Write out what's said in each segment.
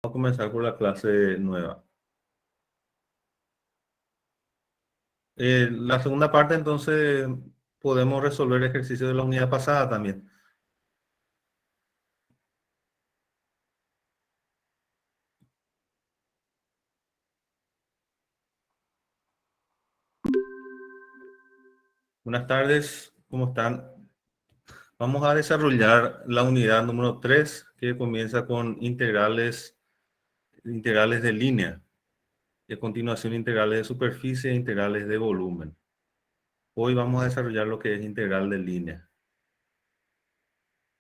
Vamos a comenzar con la clase nueva. La segunda parte, entonces, podemos resolver ejercicios de la unidad pasada también. Buenas tardes, ¿cómo están? Vamos a desarrollar la unidad número 3, que comienza con integrales de línea. Y a continuación, integrales de superficie e integrales de volumen. Hoy vamos a desarrollar lo que es integral de línea.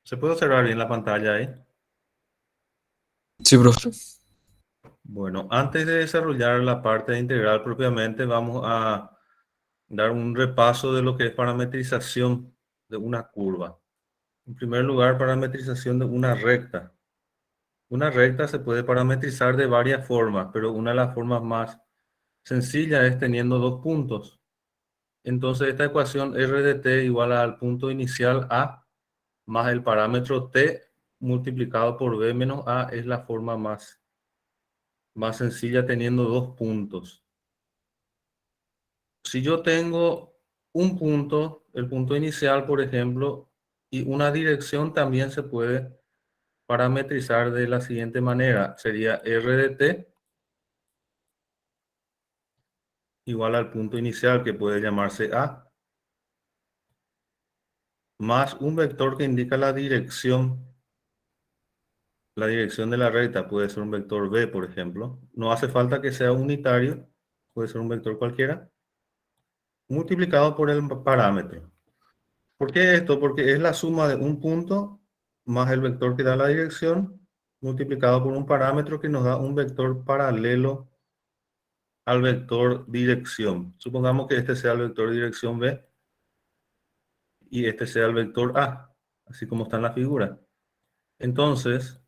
¿Se puede observar bien la pantalla ahí? Sí, profe. Bueno, antes de desarrollar la parte de integral propiamente, vamos a dar un repaso de lo que es parametrización de una curva. En primer lugar, parametrización de una recta. Una recta se puede parametrizar de varias formas, pero una de las formas más sencillas es teniendo dos puntos. Entonces, esta ecuación R de t igual al punto inicial A más el parámetro t multiplicado por b menos a es la forma más sencilla teniendo dos puntos. Si yo tengo un punto, el punto inicial, por ejemplo, y una dirección, también se puede parametrizar de la siguiente manera. Sería R de t igual al punto inicial, que puede llamarse A, más un vector que indica la dirección. La dirección de la recta puede ser un vector B, por ejemplo. No hace falta que sea unitario, puede ser un vector cualquiera, multiplicado por el parámetro. ¿Por qué esto? Porque es la suma de un punto más el vector que da la dirección multiplicado por un parámetro que nos da un vector paralelo al vector dirección. Supongamos que este sea el vector dirección B y este sea el vector A, así como está en la figura. Entonces,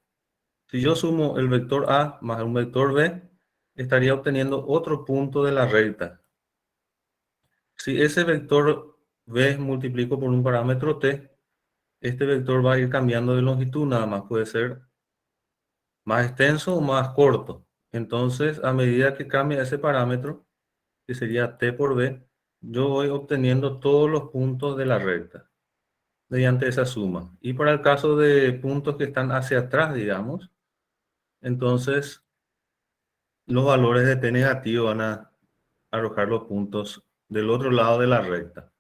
si yo sumo el vector A más un vector B, estaría obteniendo otro punto de la recta. Si ese vector B multiplico por un parámetro t, este vector va a ir cambiando de longitud, nada más puede ser más extenso o más corto. Entonces, a medida que cambia ese parámetro, que sería t por b, yo voy obteniendo todos los puntos de la recta mediante esa suma. Y para el caso de puntos que están hacia atrás, digamos, entonces los valores de t negativo van a arrojar los puntos del otro lado de la recta.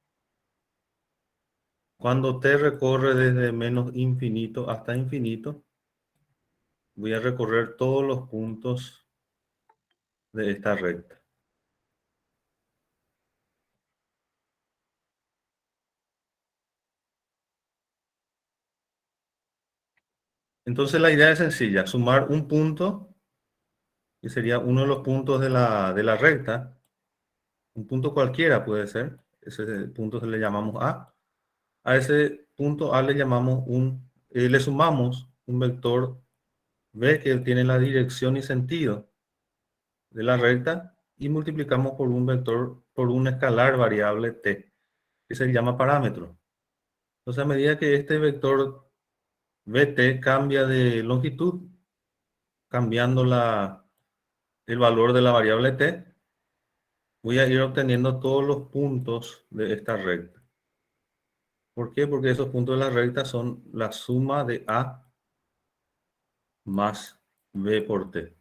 Cuando t recorre desde menos infinito hasta infinito, voy a recorrer todos los puntos de esta recta. Entonces la idea es sencilla, sumar un punto, que sería uno de los puntos de la recta, un punto cualquiera puede ser, ese punto se le llamamos A. A ese punto A le llamamos le sumamos un vector B que tiene la dirección y sentido de la recta y multiplicamos por un vector, por un escalar variable t, que se llama parámetro. Entonces a medida que este vector bt cambia de longitud, cambiando el valor de la variable t, voy a ir obteniendo todos los puntos de esta recta. ¿Por qué? Porque esos puntos de la recta son la suma de A más B por T.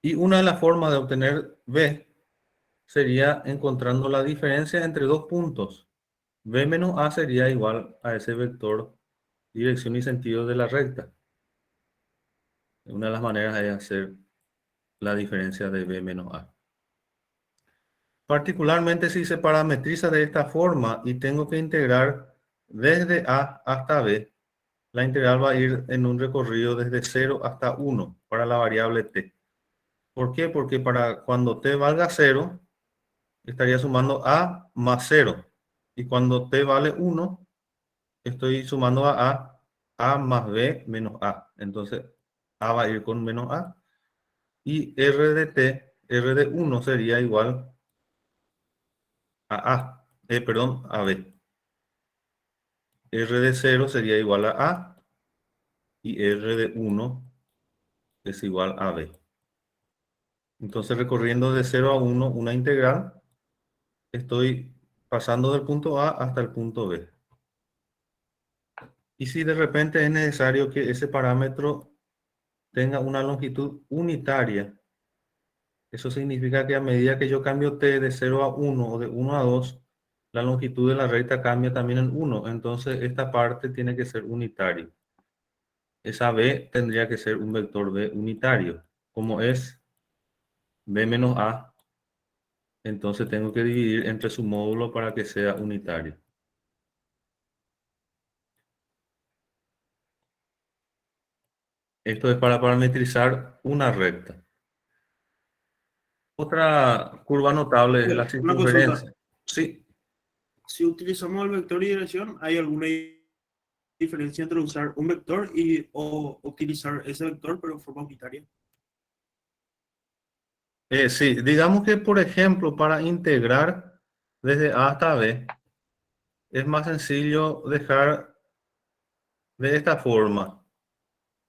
Y una de las formas de obtener B sería encontrando la diferencia entre dos puntos. B menos A sería igual a ese vector dirección y sentido de la recta. Una de las maneras es hacer la diferencia de B menos A. Particularmente si se parametriza de esta forma y tengo que integrar desde A hasta B, la integral va a ir en un recorrido desde 0 hasta 1 para la variable t. ¿Por qué? Porque para cuando t valga 0, estaría sumando a más 0. Y cuando t vale 1, estoy sumando a más b menos a. Entonces, a va a ir con menos a. Y r de t, r de 1 sería igual a b. R de 0 sería igual a A y R de 1 es igual a B. Entonces, recorriendo de 0 a 1 una integral, estoy pasando del punto A hasta el punto B. Y si de repente es necesario que ese parámetro tenga una longitud unitaria, eso significa que a medida que yo cambio t de 0 a 1 o de 1 a 2, la longitud de la recta cambia también en 1. Entonces, esta parte tiene que ser unitaria. Esa b tendría que ser un vector b unitario. Como es b menos a, entonces tengo que dividir entre su módulo para que sea unitario. Esto es para parametrizar una recta. Otra curva notable es la Una consulta. circunferencia. Sí, Si utilizamos el vector y dirección, ¿hay alguna diferencia entre usar un vector o utilizar ese vector pero en forma unitaria? sí, digamos que por ejemplo para integrar desde A hasta B es más sencillo dejar de esta forma,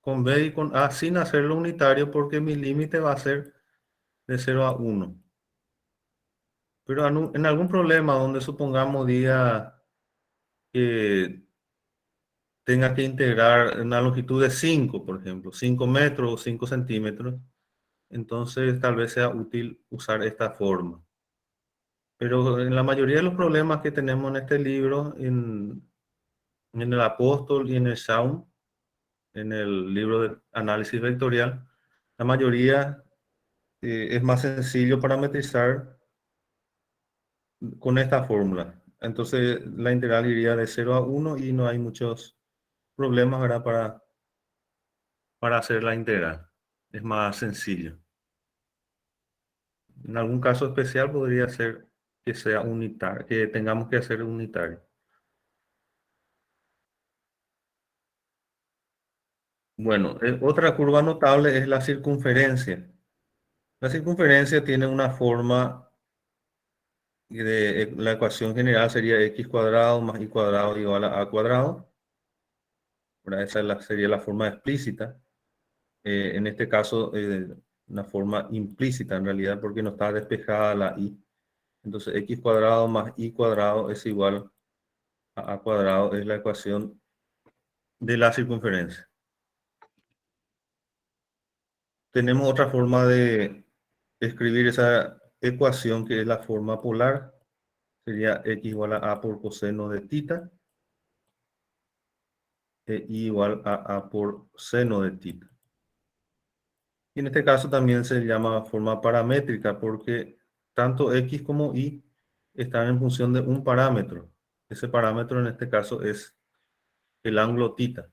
con B y con A sin hacerlo unitario porque mi límite va a ser de 0 a 1. Pero en algún problema donde supongamos diga que tenga que integrar una longitud de 5, por ejemplo, 5 metros o 5 centímetros, entonces tal vez sea útil usar esta forma. Pero en la mayoría de los problemas que tenemos en este libro, en el Apóstol y en el Shaun, en el libro de análisis vectorial, la mayoría es más sencillo parametrizar con esta fórmula. Entonces la integral iría de 0 a 1 y no hay muchos problemas, ¿verdad? Para hacer la integral. Es más sencillo. En algún caso especial podría ser que sea unitario, que tengamos que hacer unitario. Bueno, otra curva notable es la circunferencia. La circunferencia tiene una forma la ecuación general sería x cuadrado más y cuadrado igual a cuadrado. ¿Verdad? Esa sería la forma explícita. En este caso, una forma implícita en realidad porque no está despejada la y. Entonces, x cuadrado más y cuadrado es igual a cuadrado, es la ecuación de la circunferencia. Tenemos otra forma de escribir esa ecuación que es la forma polar. Sería x igual a por coseno de tita. E igual a por seno de tita. Y en este caso también se llama forma paramétrica porque tanto x como y están en función de un parámetro. Ese parámetro en este caso es el ángulo tita.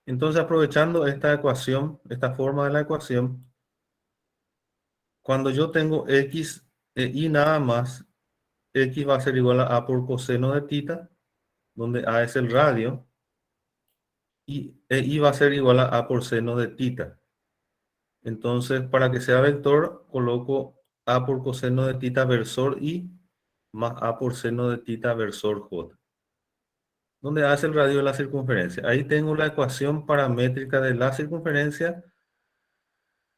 Entonces, aprovechando esta ecuación, esta forma de la ecuación, cuando yo tengo x e y nada más, x va a ser igual a por coseno de tita, donde a es el radio, y e y va a ser igual a por seno de tita. Entonces, para que sea vector, coloco a por coseno de tita versor y más a por seno de tita versor j, donde A es el radio de la circunferencia. Ahí tengo la ecuación paramétrica de la circunferencia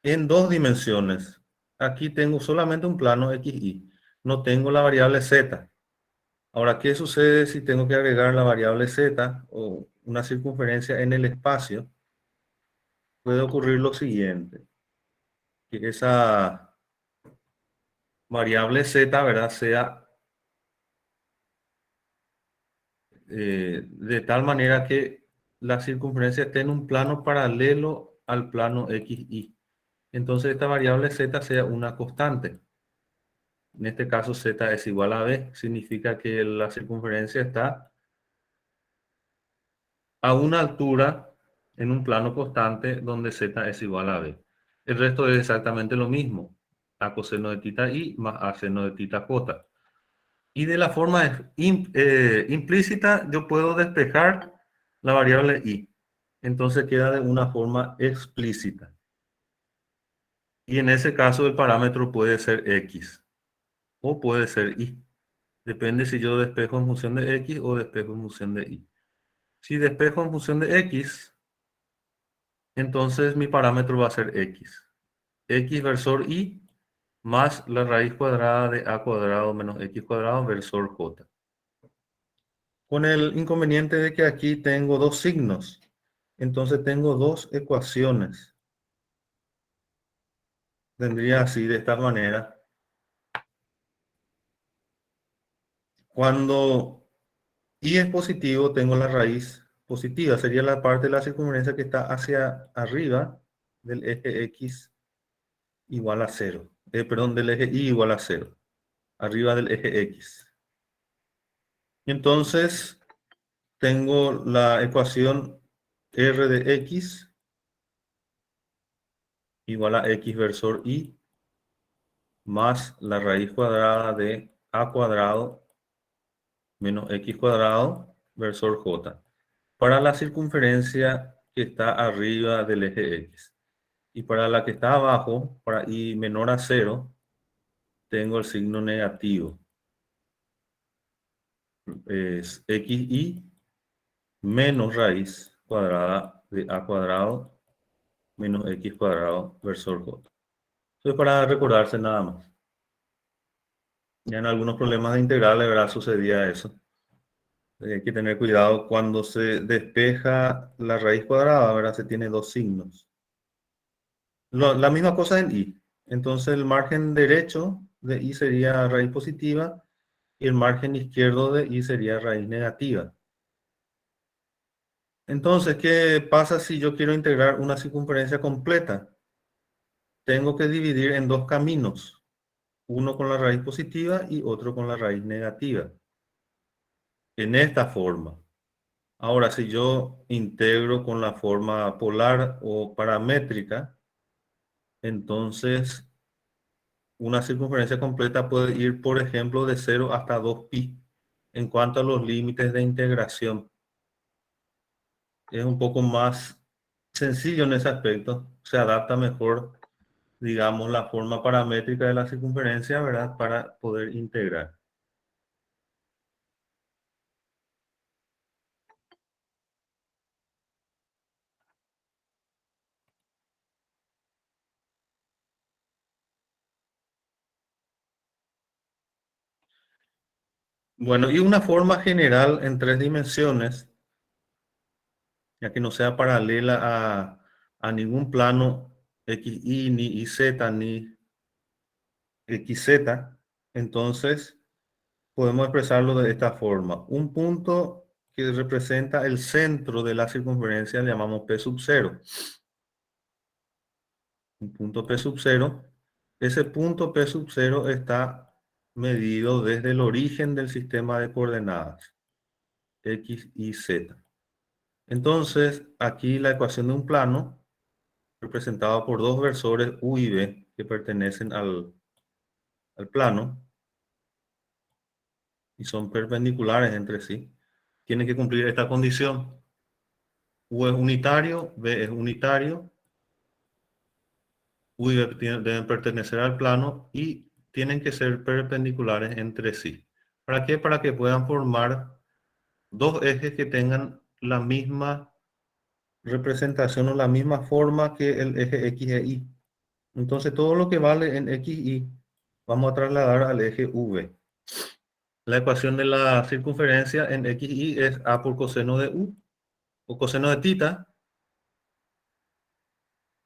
en dos dimensiones. Aquí tengo solamente un plano xy, no tengo la variable z. Ahora, ¿qué sucede si tengo que agregar la variable z o una circunferencia en el espacio? Puede ocurrir lo siguiente, que esa variable z, ¿verdad?, sea de tal manera que la circunferencia esté en un plano paralelo al plano xy. Entonces esta variable z sea una constante. En este caso z es igual a b, significa que la circunferencia está a una altura en un plano constante donde z es igual a b. El resto es exactamente lo mismo, a coseno de tita i más a seno de tita j. Y de la forma implícita yo puedo despejar la variable y. Entonces queda de una forma explícita. Y en ese caso el parámetro puede ser x o puede ser y. Depende si yo despejo en función de X o despejo en función de Y. Si despejo en función de X, entonces mi parámetro va a ser X. X versor Y más la raíz cuadrada de A cuadrado menos X cuadrado versor J. Con el inconveniente de que aquí tengo dos signos. Entonces tengo dos ecuaciones. Tendría así, de esta manera. Cuando Y es positivo, tengo la raíz positiva. Sería la parte de la circunferencia que está hacia arriba del eje X igual a cero. Perdón, del eje Y igual a cero. Arriba del eje X. Y entonces tengo la ecuación R de X igual a X versor Y más la raíz cuadrada de A cuadrado menos X cuadrado versor J. Para la circunferencia que está arriba del eje X. Y para la que está abajo, para y menor a cero, tengo el signo negativo. Es xy menos raíz cuadrada de a cuadrado menos x cuadrado versor j. Eso es para recordarse nada más. Ya en algunos problemas de integrales, ¿verdad? Sucedía eso. Hay que tener cuidado cuando se despeja la raíz cuadrada, ¿verdad? Se tiene dos signos. La misma cosa en y. Entonces el margen derecho de y sería raíz positiva y el margen izquierdo de y sería raíz negativa. Entonces, ¿qué pasa si yo quiero integrar una circunferencia completa? Tengo que dividir en dos caminos, uno con la raíz positiva y otro con la raíz negativa, en esta forma. Ahora, si yo integro con la forma polar o paramétrica, entonces una circunferencia completa puede ir, por ejemplo, de 0 hasta 2pi en cuanto a los límites de integración. Es un poco más sencillo en ese aspecto. Se adapta mejor, digamos, la forma paramétrica de la circunferencia, ¿verdad? Para poder integrar. Bueno, y una forma general en tres dimensiones, ya que no sea paralela a ningún plano XY, ni YZ, ni XZ, entonces podemos expresarlo de esta forma. Un punto que representa el centro de la circunferencia le llamamos P sub 0. Un punto P sub 0. Ese punto P sub 0 está medido desde el origen del sistema de coordenadas, X, Y, Z. Entonces, aquí la ecuación de un plano, representado por dos versores U y B, que pertenecen al plano, y son perpendiculares entre sí, tienen que cumplir esta condición. U es unitario, B es unitario, U y B deben pertenecer al plano y tienen que ser perpendiculares entre sí. ¿Para qué? Para que puedan formar dos ejes que tengan la misma representación o la misma forma que el eje X e Y. Entonces todo lo que vale en X, Y vamos a trasladar al eje V. La ecuación de la circunferencia en X, Y es A por coseno de U o coseno de tita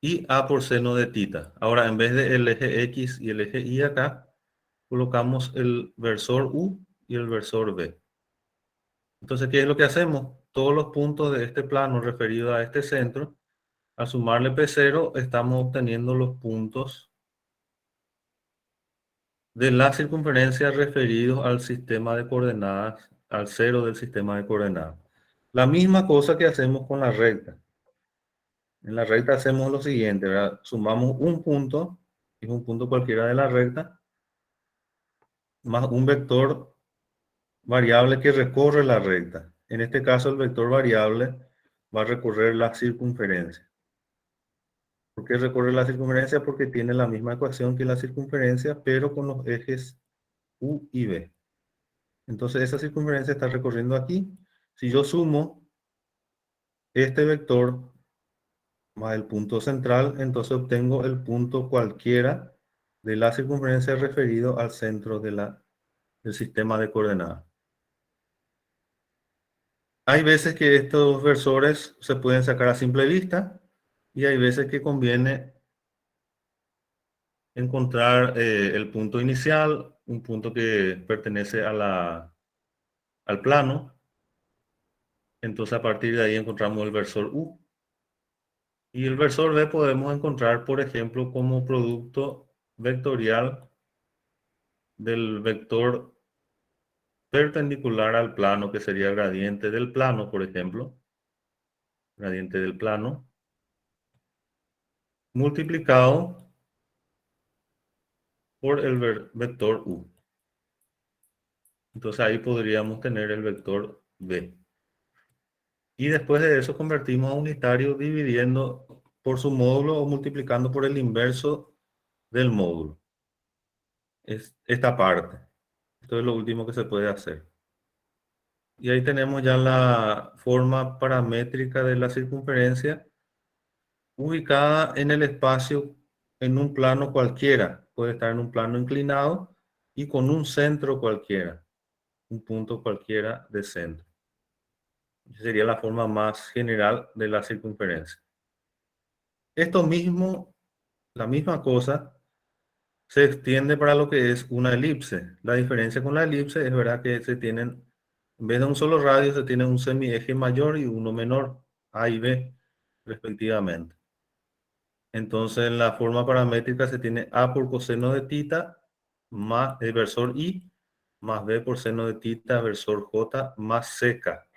y A por seno de tita. Ahora, en vez del eje X y el eje Y acá, colocamos el versor U y el versor V. Entonces, ¿qué es lo que hacemos? Todos los puntos de este plano referido a este centro, al sumarle P0, estamos obteniendo los puntos de la circunferencia referidos al sistema de coordenadas, al cero del sistema de coordenadas. La misma cosa que hacemos con la recta. En la recta hacemos lo siguiente, ¿verdad? Sumamos un punto, que es un punto cualquiera de la recta, más un vector variable que recorre la recta. En este caso, el vector variable va a recorrer la circunferencia. ¿Por qué recorre la circunferencia? Porque tiene la misma ecuación que la circunferencia, pero con los ejes U y V. Entonces esa circunferencia está recorriendo aquí. Si yo sumo este vector más el punto central, entonces obtengo el punto cualquiera de la circunferencia referido al centro del sistema de coordenadas. Hay veces que estos versores se pueden sacar a simple vista y hay veces que conviene encontrar el punto inicial, un punto que pertenece al plano. Entonces a partir de ahí encontramos el versor U. Y el versor B podemos encontrar, por ejemplo, como producto vectorial del vector perpendicular al plano, que sería el gradiente del plano, por ejemplo. Gradiente del plano, multiplicado por el vector U. Entonces ahí podríamos tener el vector B. Y después de eso convertimos a unitario dividiendo por su módulo o multiplicando por el inverso del módulo. Es esta parte. Esto es lo último que se puede hacer. Y ahí tenemos ya la forma paramétrica de la circunferencia ubicada en el espacio en un plano cualquiera. Puede estar en un plano inclinado y con un centro cualquiera, un punto cualquiera de centro. Esa sería la forma más general de la circunferencia. Esto mismo, la misma cosa, se extiende para lo que es una elipse. La diferencia con la elipse es verdad que se tienen, en vez de un solo radio, se tiene un semieje mayor y uno menor, A y B, respectivamente. Entonces, en la forma paramétrica se tiene A por coseno de tita más el versor I más B por seno de tita versor J más seca.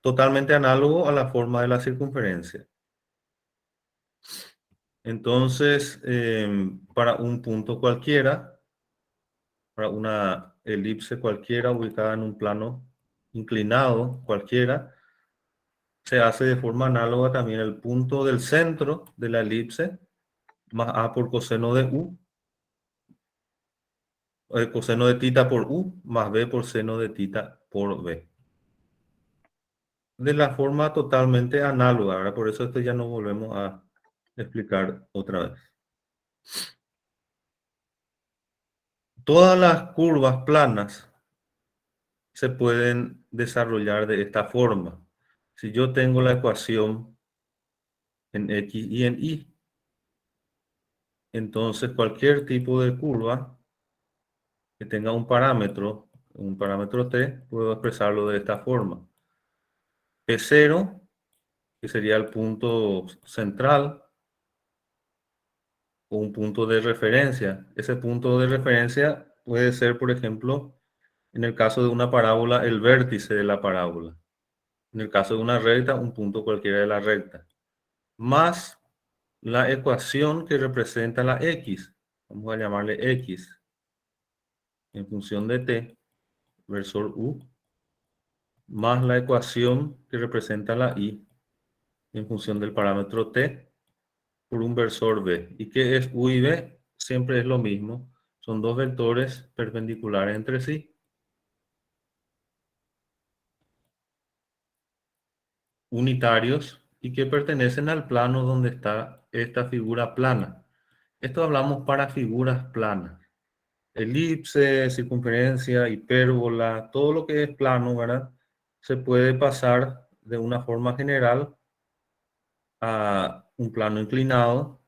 Totalmente análogo a la forma de la circunferencia. Entonces, para un punto cualquiera, para una elipse cualquiera ubicada en un plano inclinado cualquiera, se hace de forma análoga también el punto del centro de la elipse más A por coseno de U, coseno de tita por U, más B por seno de tita por B. De la forma totalmente análoga, ¿verdad? Por eso esto ya no volvemos a explicar otra vez. Todas las curvas planas se pueden desarrollar de esta forma. Si yo tengo la ecuación en X y en Y, entonces cualquier tipo de curva que tenga un parámetro T, puedo expresarlo de esta forma. P0, que sería el punto central, o un punto de referencia. Ese punto de referencia puede ser, por ejemplo, en el caso de una parábola, el vértice de la parábola. En el caso de una recta, un punto cualquiera de la recta. Más la ecuación que representa la X. Vamos a llamarle X en función de T, versor U, más la ecuación que representa la Y en función del parámetro T por un versor B. ¿Y qué es U y B? Siempre es lo mismo. Son dos vectores perpendiculares entre sí, unitarios, y que pertenecen al plano donde está esta figura plana. Esto hablamos para figuras planas. Elipse, circunferencia, hipérbola, todo lo que es plano, ¿verdad? Se puede pasar de una forma general a un plano inclinado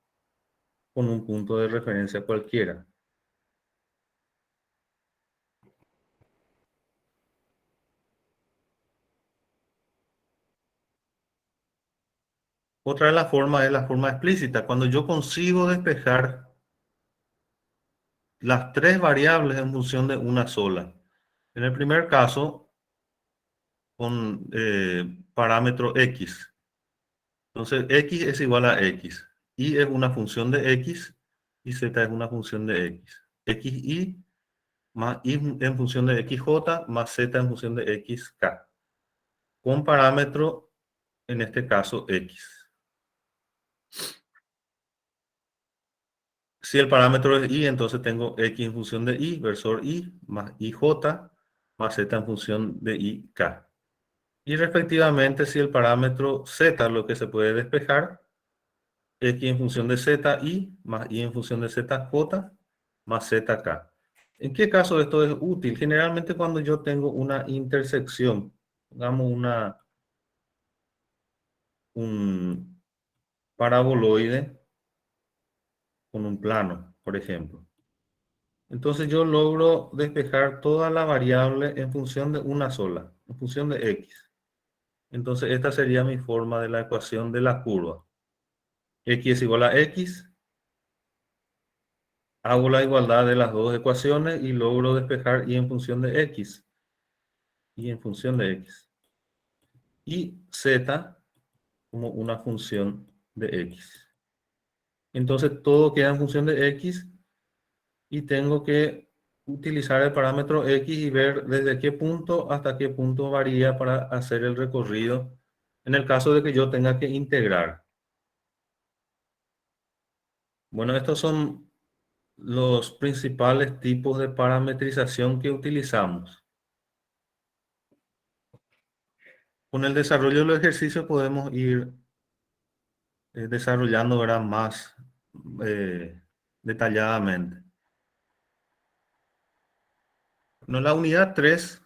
con un punto de referencia cualquiera. Otra de las formas es la forma explícita. Cuando yo consigo despejar las tres variables en función de una sola. En el primer caso, con parámetro X. Entonces, X es igual a X. Y es una función de X y Z es una función de X. XY más Y en función de XJ más Z en función de XK. Con parámetro, en este caso, X. Si el parámetro es y, entonces tengo x en función de y, versor y, más ij, más z en función de ik. Y respectivamente, si el parámetro z, lo que se puede despejar, x en función de z y, más y en función de zj, más zk. ¿En qué caso esto es útil? Generalmente cuando yo tengo una intersección, digamos un paraboloide con un plano, por ejemplo. Entonces yo logro despejar toda la variable en función de una sola, en función de x. Entonces esta sería mi forma de la ecuación de la curva. X es igual a x. Hago la igualdad de las dos ecuaciones y logro despejar y en función de x. Y en función de x. Y z como una función de x. Entonces todo queda en función de x y tengo que utilizar el parámetro x y ver desde qué punto hasta qué punto varía para hacer el recorrido en el caso de que yo tenga que integrar. Bueno, estos son los principales tipos de parametrización que utilizamos. Con el desarrollo de los ejercicios podemos ir desarrollando, ¿verdad?, más detalladamente. Bueno, la unidad 3,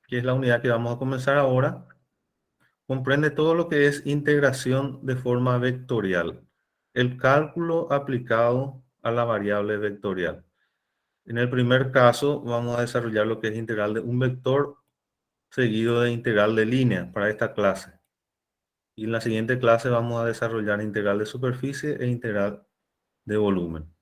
que es la unidad que vamos a comenzar ahora, comprende todo lo que es integración de forma vectorial, el cálculo aplicado a la variable vectorial. En el primer caso vamos a desarrollar lo que es integral de un vector seguido de integral de línea para esta clase. Y en la siguiente clase vamos a desarrollar integral de superficie e integral de volumen.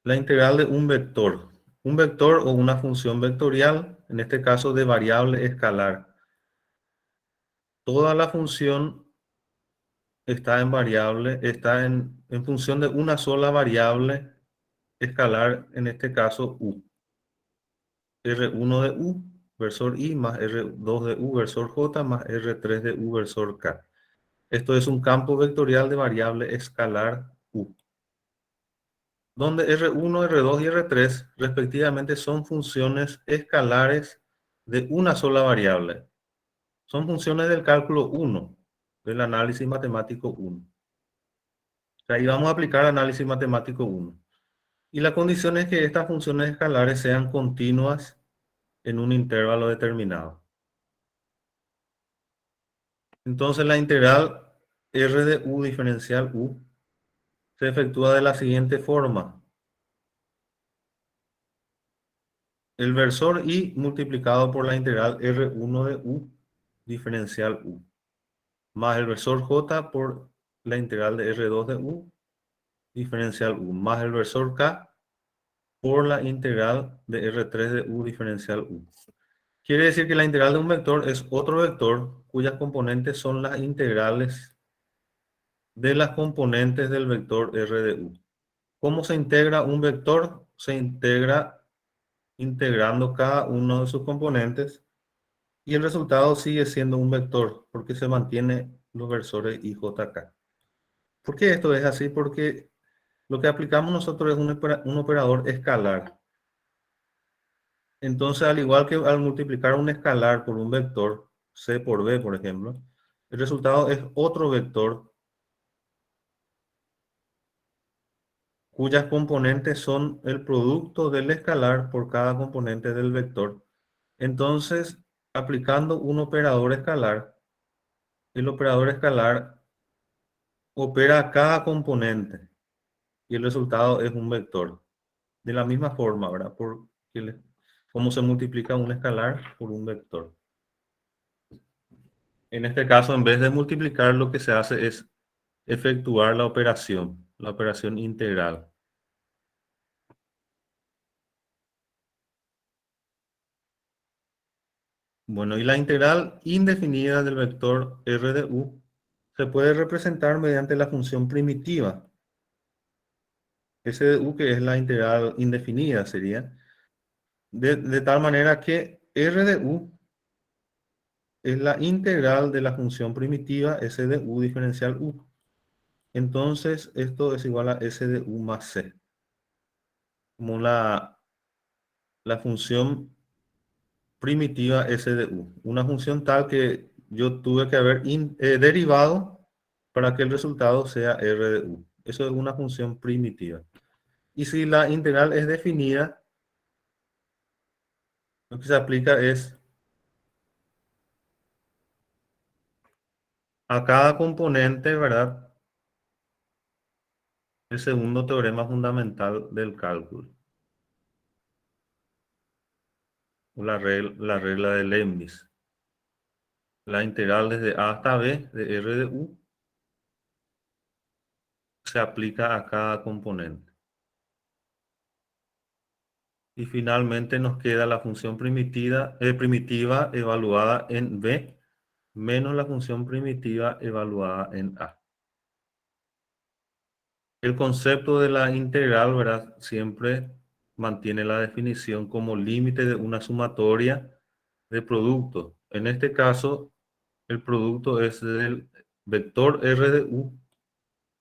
La integral de un vector. Un vector o una función vectorial, en este caso de variable escalar. Toda la función está en variable, está en función de una sola variable escalar, en este caso u. R1 de u versor i más R2 de u versor j más R3 de u versor k. Esto es un campo vectorial de variable escalar u, donde R1, R2 y R3 respectivamente son funciones escalares de una sola variable. Son funciones del cálculo 1, del análisis matemático 1. Ahí vamos a aplicar análisis matemático 1. Y la condición es que estas funciones escalares sean continuas en un intervalo determinado. Entonces la integral r de u diferencial u se efectúa de la siguiente forma. El versor i multiplicado por la integral r1 de u diferencial u, más el versor j por la integral de r2 de u diferencial u, más el versor k por la integral de R3 de u diferencial u. Quiere decir que la integral de un vector es otro vector cuyas componentes son las integrales de las componentes del vector R de u. ¿Cómo se integra un vector? Se integra integrando cada uno de sus componentes y el resultado sigue siendo un vector porque se mantiene los versores i, j, k. ¿Por qué esto es así? Porque lo que aplicamos nosotros es un operador escalar. Entonces, al igual que al multiplicar un escalar por un vector, c por b, por ejemplo, el resultado es otro vector cuyas componentes son el producto del escalar por cada componente del vector. Entonces, aplicando un operador escalar, el operador escalar opera a cada componente y el resultado es un vector. De la misma forma, ¿verdad? Cómo se multiplica un escalar por un vector. En este caso, en vez de multiplicar, lo que se hace es efectuar la operación integral. Bueno, y la integral indefinida del vector r de u se puede representar mediante la función primitiva. S de u, que es la integral indefinida, sería. De tal manera que r de u es la integral de la función primitiva S de u diferencial u. entonces esto es igual a S de U más C. Como la función primitiva S de U. Una función tal que yo tuve que haber derivado para que el resultado sea R de U. Eso es una función primitiva. Y si la integral es definida, lo que se aplica es a cada componente, ¿verdad? El segundo teorema fundamental del cálculo. La regla de Leibniz. La integral desde A hasta B de R de U se aplica a cada componente. Y finalmente nos queda la función primitiva evaluada en B menos la función primitiva evaluada en A. El concepto de la integral, ¿verdad? Siempre mantiene la definición como límite de una sumatoria de productos. En este caso, el producto es del vector R de U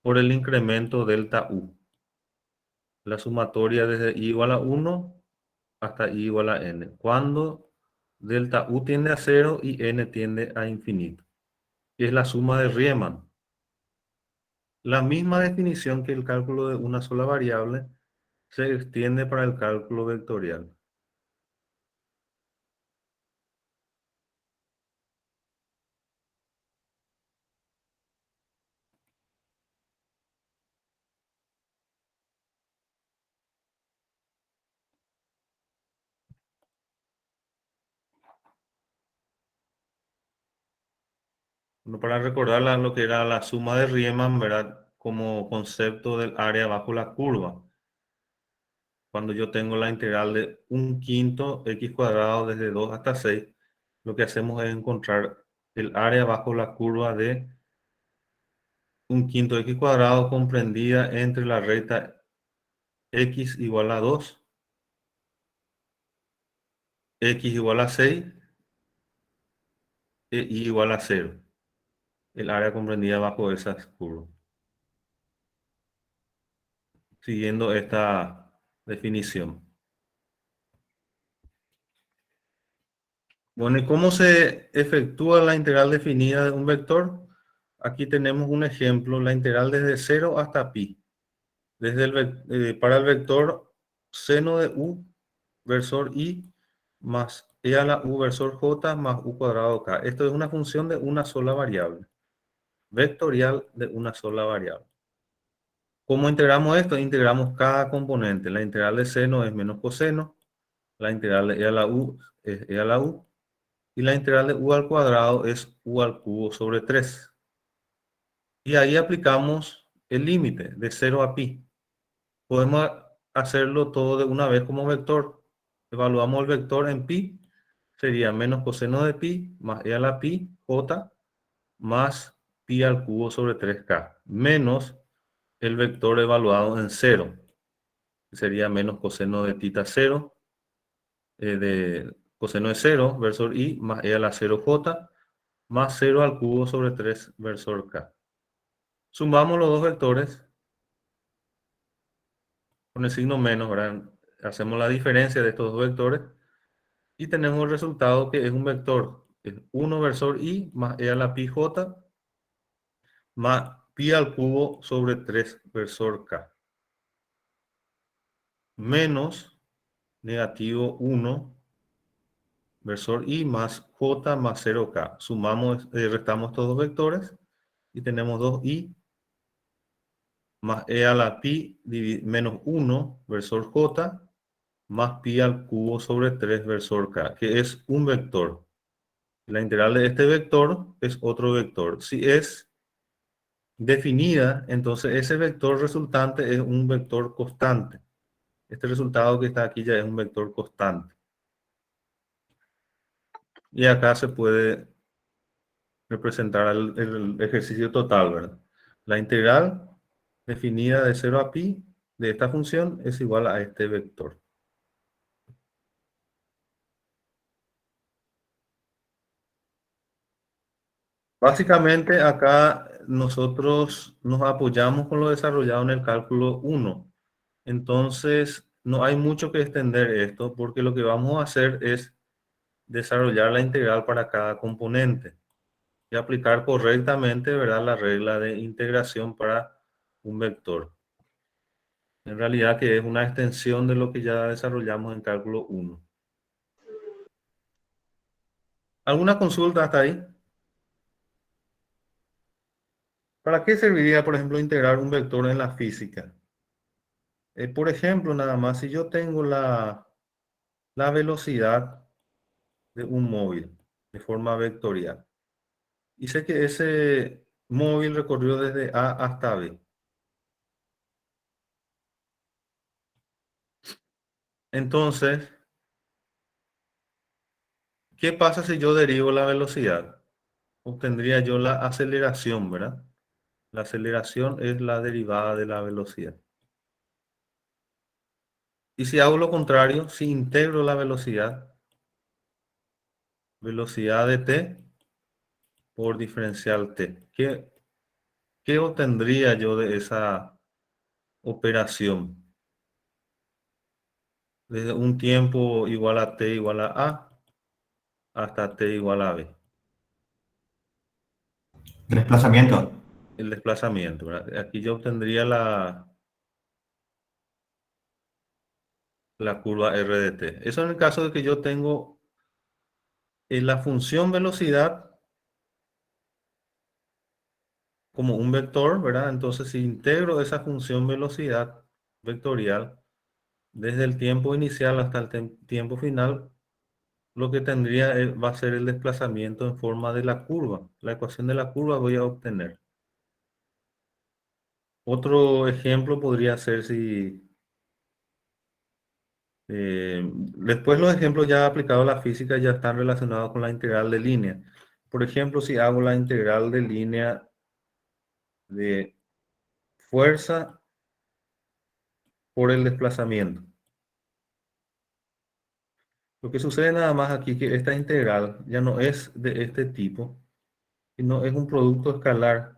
por el incremento delta U. La sumatoria desde i igual a 1 hasta i igual a n. Cuando delta U tiende a 0 y n tiende a infinito. Y es la suma de Riemann. La misma definición que el cálculo de una sola variable se extiende para el cálculo vectorial. Bueno, para recordar lo que era la suma de Riemann, ¿verdad? Como concepto del área bajo la curva. Cuando yo tengo la integral de 1/5 x cuadrado desde 2 hasta 6, lo que hacemos es encontrar el área bajo la curva de 1/5 x cuadrado comprendida entre la recta x igual a 2, x igual a 6 e y igual a 0. El área comprendida bajo esas curvas. Siguiendo esta definición. Bueno, ¿y cómo se efectúa la integral definida de un vector? Aquí tenemos un ejemplo, la integral desde 0 hasta pi. Para el vector seno de u versor i más e a la u versor j más u cuadrado k. Esto es una función de una sola variable, vectorial de una sola variable. ¿Cómo integramos esto? Integramos cada componente. La integral de seno es menos coseno, la integral de e a la u es e a la u, y la integral de u al cuadrado es u al cubo sobre 3. Y ahí aplicamos el límite de 0 a pi. Podemos hacerlo todo de una vez como vector. Evaluamos el vector en pi, sería menos coseno de pi más e a la pi j más pi al cubo sobre 3k, menos el vector evaluado en 0, sería menos coseno de tita 0, de coseno de 0 versor i más e a la 0j más 0 al cubo sobre 3 versor k. Sumamos los dos vectores con el signo menos, ¿verdad? Hacemos la diferencia de estos dos vectores y tenemos el resultado que es un vector. Es 1 versor i más e a la pi j más pi al cubo sobre 3 versor k. Menos negativo 1 versor i más j más 0k. Sumamos, restamos estos dos vectores y tenemos 2i más e a la pi menos 1 versor j más pi al cubo sobre 3 versor k, que es un vector. La integral de este vector es otro vector. Si es definida, entonces ese vector resultante es un vector constante. Este resultado que está aquí ya es un vector constante. Y acá se puede representar el ejercicio total, ¿verdad? La integral definida de 0 a pi de esta función es igual a este vector. Básicamente acá nosotros nos apoyamos con lo desarrollado en el cálculo 1. Entonces, no hay mucho que extender esto porque lo que vamos a hacer es desarrollar la integral para cada componente y aplicar correctamente, ¿verdad?, la regla de integración para un vector. En realidad que es una extensión de lo que ya desarrollamos en cálculo 1. ¿Alguna consulta hasta ahí? ¿Para qué serviría, por ejemplo, integrar un vector en la física? Por ejemplo, nada más, si yo tengo la velocidad de un móvil de forma vectorial y sé que ese móvil recorrió desde A hasta B. Entonces, ¿qué pasa si yo derivo la velocidad? Obtendría yo la aceleración, ¿verdad? La aceleración es la derivada de la velocidad. Y si hago lo contrario, si integro la velocidad, velocidad de t por diferencial t, ¿qué obtendría yo de esa operación? Desde un tiempo igual a t igual a a hasta t igual a b. Desplazamiento. El desplazamiento, ¿verdad? Aquí yo obtendría la curva r de t. Eso en el caso de que yo tengo la función velocidad como un vector, ¿verdad? Entonces, si integro esa función velocidad vectorial desde el tiempo inicial hasta el tiempo final, lo que tendría va a ser el desplazamiento en forma de la curva. La ecuación de la curva voy a obtener. Otro ejemplo podría ser si... después los ejemplos ya aplicados a la física ya están relacionados con la integral de línea. Por ejemplo, si hago la integral de línea de fuerza por el desplazamiento. Lo que sucede nada más aquí que esta integral ya no es de este tipo, sino es un producto escalar.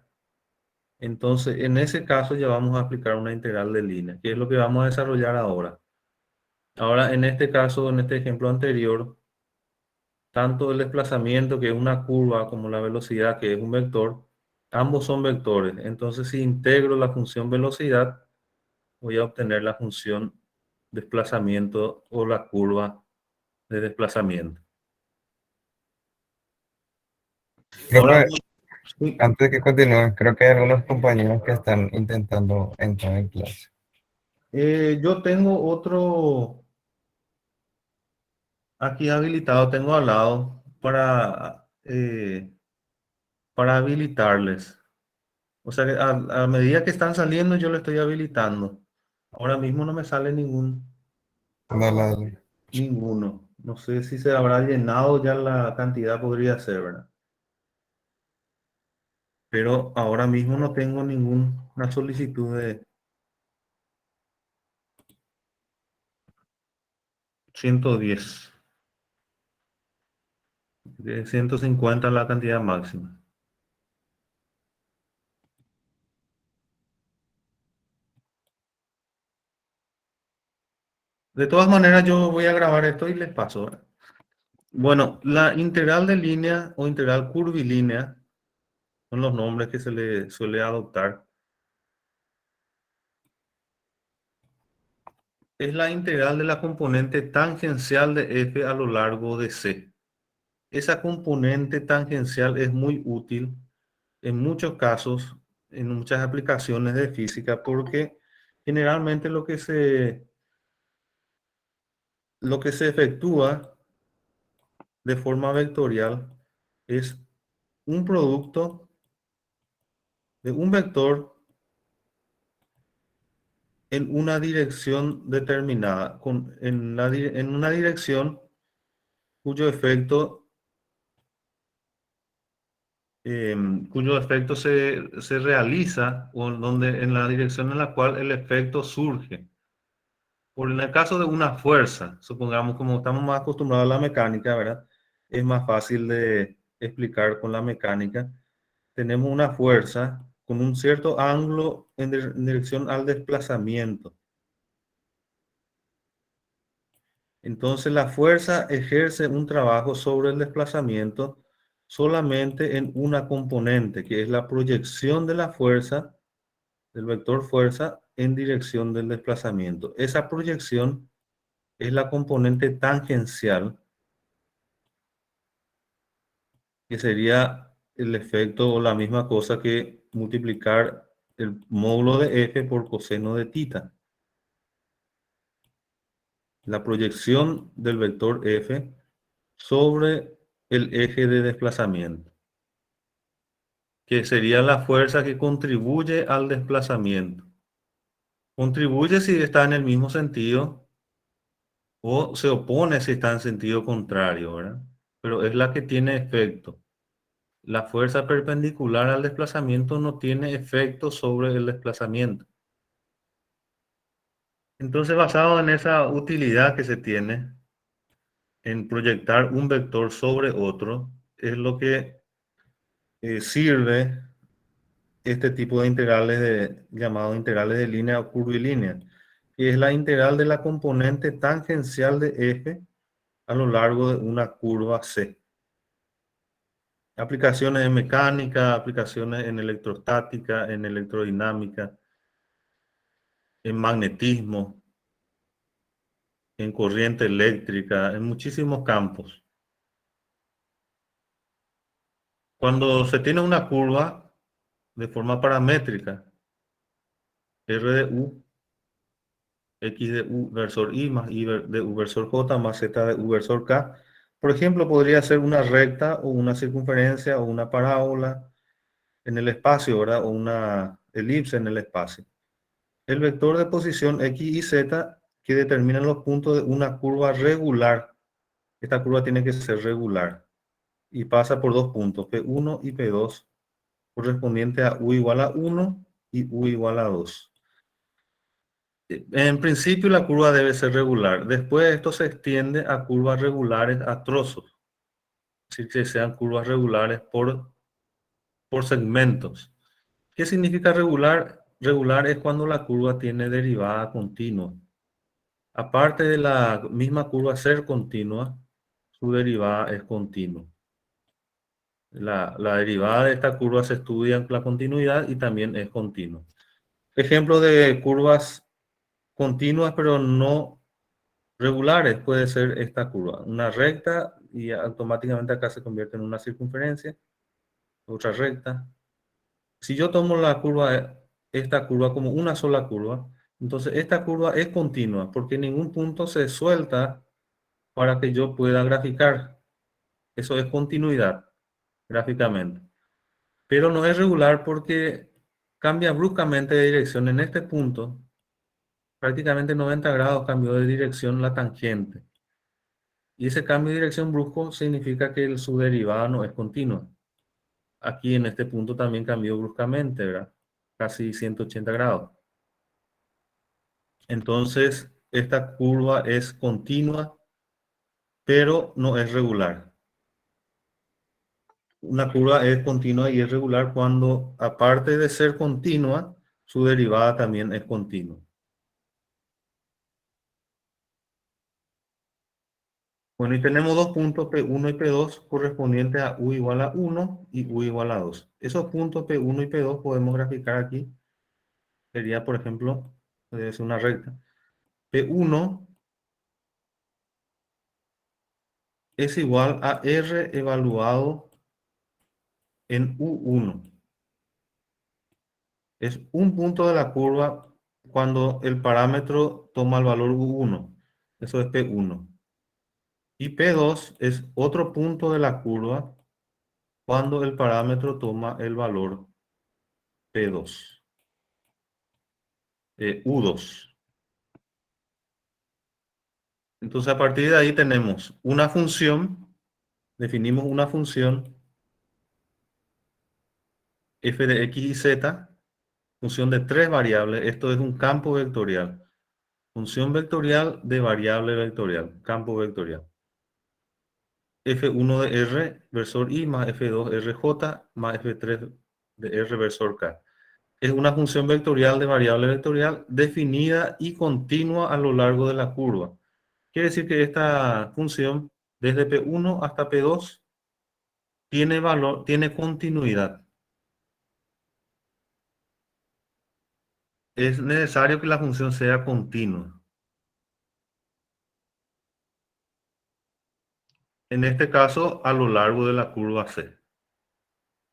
Entonces, en ese caso ya vamos a aplicar una integral de línea, que es lo que vamos a desarrollar ahora. Ahora, en este caso, en este ejemplo anterior, tanto el desplazamiento, que es una curva, como la velocidad, que es un vector, ambos son vectores. Entonces, si integro la función velocidad, voy a obtener la función desplazamiento o la curva de desplazamiento. Ahora, Profe, sí, antes de que continúe, creo que hay algunos compañeros que están intentando entrar en clase. yo tengo otro aquí habilitado, tengo al lado para habilitarles. O sea que a medida que están saliendo yo le estoy habilitando. Ahora mismo no me sale Dale, dale. ninguno. No sé si se habrá llenado ya la cantidad, podría ser, ¿verdad? Pero ahora mismo no tengo ninguna solicitud de 110. De 150 la cantidad máxima. De todas maneras, yo voy a grabar esto y les paso, ¿verdad? Bueno, la integral de línea o integral curvilínea son los nombres que se le suele adoptar. Es la integral de la componente tangencial de f a lo largo de c. Esa componente tangencial es muy útil en muchos casos, en muchas aplicaciones de física, porque generalmente lo que se efectúa de forma vectorial es un producto de un vector en una dirección determinada, en una dirección cuyo efecto, se realiza o en la dirección en la cual el efecto surge. Por en el caso de una fuerza, supongamos como estamos más acostumbrados a la mecánica, ¿verdad? Es más fácil de explicar con la mecánica. Tenemos una fuerza con un cierto ángulo en dirección al desplazamiento. Entonces la fuerza ejerce un trabajo sobre el desplazamiento solamente en una componente, que es la proyección de la fuerza, del vector fuerza, en dirección del desplazamiento. Esa proyección es la componente tangencial, que sería el efecto o la misma cosa que multiplicar el módulo de f por coseno de tita. La proyección del vector f sobre el eje de desplazamiento, que sería la fuerza que contribuye al desplazamiento. Contribuye si está en el mismo sentido o se opone si está en sentido contrario, ¿verdad? Pero es la que tiene efecto. La fuerza perpendicular al desplazamiento no tiene efecto sobre el desplazamiento. Entonces, basado en esa utilidad que se tiene en proyectar un vector sobre otro, es lo que sirve este tipo de integrales llamados integrales de línea o curvilínea, que es la integral de la componente tangencial de f a lo largo de una curva C. Aplicaciones en mecánica, aplicaciones en electrostática, en electrodinámica, en magnetismo, en corriente eléctrica, en muchísimos campos. Cuando se tiene una curva de forma paramétrica, R de U, X de U versor Y más Y de U versor J más Z de U versor K, por ejemplo, podría ser una recta o una circunferencia o una parábola en el espacio, ¿verdad? O una elipse en el espacio. El vector de posición X y Z que determinan los puntos de una curva regular. Esta curva tiene que ser regular y pasa por dos puntos, P1 y P2, correspondiente a U igual a 1 y U igual a 2. En principio la curva debe ser regular. Después esto se extiende a curvas regulares a trozos. Es decir, que sean curvas regulares por segmentos. ¿Qué significa regular? Regular es cuando la curva tiene derivada continua. Aparte de la misma curva ser continua, su derivada es continua. La derivada de esta curva se estudia en la continuidad y también es continua. Ejemplo de curvas continuas pero no regulares puede ser esta curva. Una recta y automáticamente acá se convierte en una circunferencia, otra recta. Si yo tomo esta curva como una sola curva, entonces esta curva es continua porque ningún punto se suelta para que yo pueda graficar. Eso es continuidad gráficamente. Pero no es regular porque cambia bruscamente de dirección. En este punto, prácticamente 90 grados cambió de dirección la tangente. Y ese cambio de dirección brusco significa que su derivada no es continua. Aquí en este punto también cambió bruscamente, ¿verdad? Casi 180 grados. Entonces, esta curva es continua, pero no es regular. Una curva es continua y es regular cuando, aparte de ser continua, su derivada también es continua. Bueno, y tenemos dos puntos P1 y P2 correspondientes a U igual a 1 y U igual a 2. Esos puntos P1 y P2 podemos graficar aquí. Sería, por ejemplo, debe ser una recta. P1 es igual a R evaluado en U1. Es un punto de la curva cuando el parámetro toma el valor U1. Eso es P1. Y P2 es otro punto de la curva cuando el parámetro toma el valor P2. U2. Entonces a partir de ahí tenemos una función, definimos una función f de x y z, función de tres variables. Esto es un campo vectorial. Función vectorial de variable vectorial, campo vectorial. F1 de R versor I más F2 RJ más F3 de R versor K. es una función vectorial de variable vectorial definida y continua a lo largo de la curva. Quiere decir que esta función, desde P1 hasta P2, tiene valor, tiene continuidad. Es necesario que la función sea continua. En este caso, a lo largo de la curva C.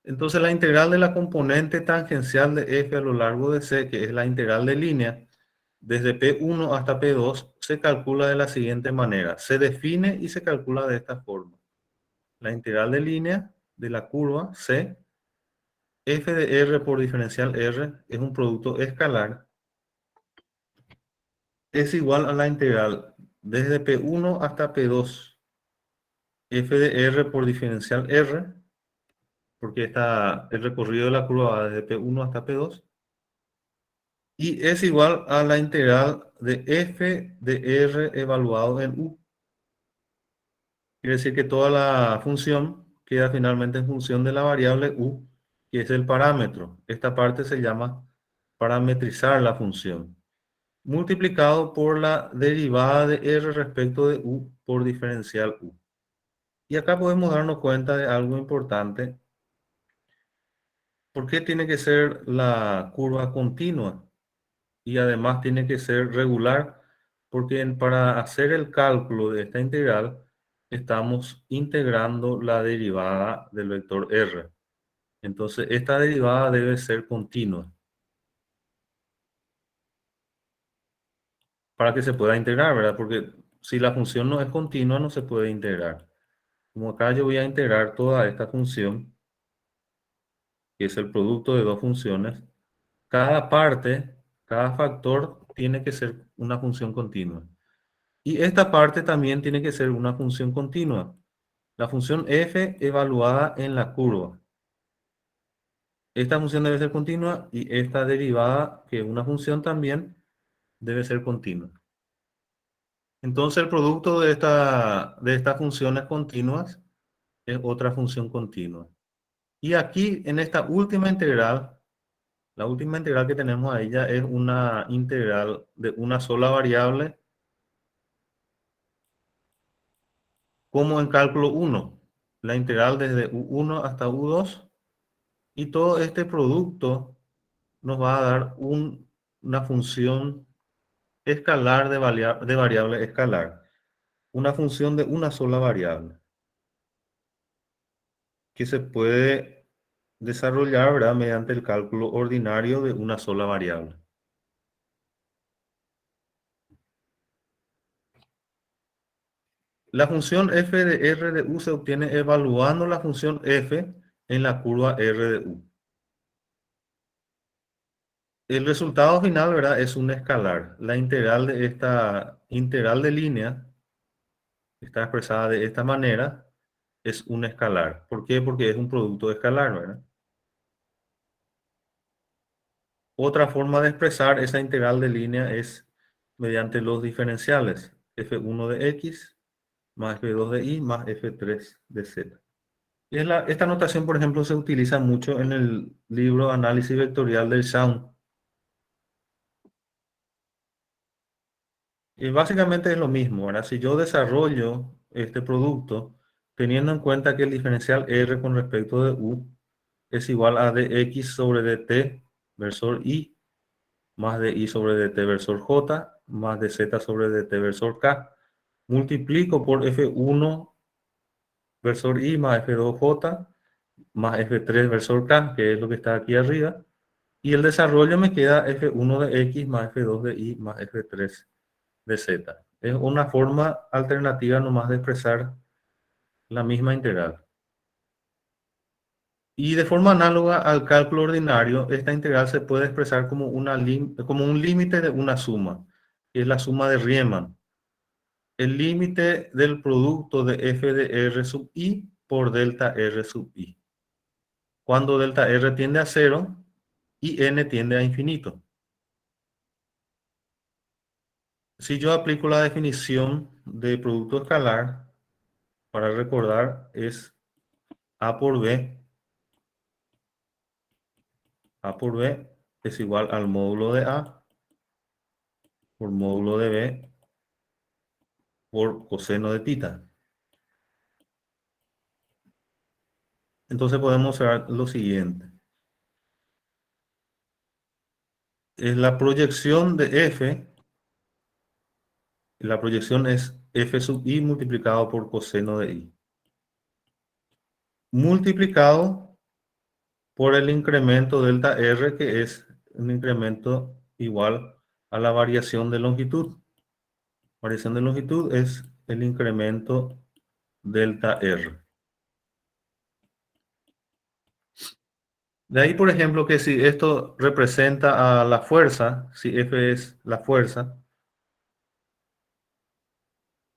Entonces, la integral de la componente tangencial de f a lo largo de C, que es la integral de línea, desde P1 hasta P2, se calcula de la siguiente manera. Se define y se calcula de esta forma. La integral de línea de la curva C, f de r por diferencial r, es un producto escalar, es igual a la integral desde P1 hasta P2, f de r por diferencial r, porque el recorrido de la curva va desde P1 hasta P2, y es igual a la integral de f de r evaluado en u. Quiere decir que toda la función queda finalmente en función de la variable u, que es el parámetro. Esta parte se llama parametrizar la función, multiplicado por la derivada de r respecto de u por diferencial u. Y acá podemos darnos cuenta de algo importante. ¿Por qué tiene que ser la curva continua? Y además tiene que ser regular, porque para hacer el cálculo de esta integral estamos integrando la derivada del vector r. Entonces esta derivada debe ser continua para que se pueda integrar, ¿verdad? Porque si la función no es continua no se puede integrar. Como acá yo voy a integrar toda esta función, que es el producto de dos funciones, cada parte, cada factor tiene que ser una función continua. Y esta parte también tiene que ser una función continua. La función f evaluada en la curva. Esta función debe ser continua y esta derivada, que es una función también, debe ser continua. Entonces el producto de estas funciones continuas es otra función continua. Y aquí en esta última integral, la última integral que tenemos ahí ya es una integral de una sola variable, como en cálculo 1. La integral desde u1 hasta u2. Y todo este producto nos va a dar una función escalar de variable escalar. Una función de una sola variable que se puede desarrollar, ¿verdad?, mediante el cálculo ordinario de una sola variable. La función f de r de u se obtiene evaluando la función f en la curva r de u. El resultado final, ¿verdad?, es un escalar. La integral de esta integral de línea está expresada de esta manera, es un escalar. ¿Por qué? Porque es un producto escalar, ¿verdad? Otra forma de expresar esa integral de línea es mediante los diferenciales. f1 de x más f2 de y más f3 de z. Esta notación, por ejemplo, se utiliza mucho en el libro Análisis Vectorial del Shaun. Y básicamente es lo mismo. Ahora, si yo desarrollo este producto teniendo en cuenta que el diferencial r con respecto de u es igual a dx sobre dt versor i más de i sobre dt versor j más de z sobre dt versor k, multiplico por f1 versor i más f2j más f3 versor k, que es lo que está aquí arriba, y el desarrollo me queda f1 de x más f2 de y más f3 de z. Es una forma alternativa nomás de expresar la misma integral. Y de forma análoga al cálculo ordinario, esta integral se puede expresar como como un límite de una suma, que es la suma de Riemann. El límite del producto de f de r sub i por delta r sub i. Cuando delta r tiende a 0 y n tiende a infinito. Si yo aplico la definición de producto escalar, para recordar, es A por B es igual al módulo de A por módulo de B por coseno de tita. Entonces podemos hacer lo siguiente. Es la proyección de F. La proyección es F sub I multiplicado por coseno de I. Multiplicado por el incremento delta R, que es un incremento igual a la variación de longitud. Variación de longitud es el incremento delta R. De ahí, por ejemplo, que si esto representa a la fuerza, si F es la fuerza,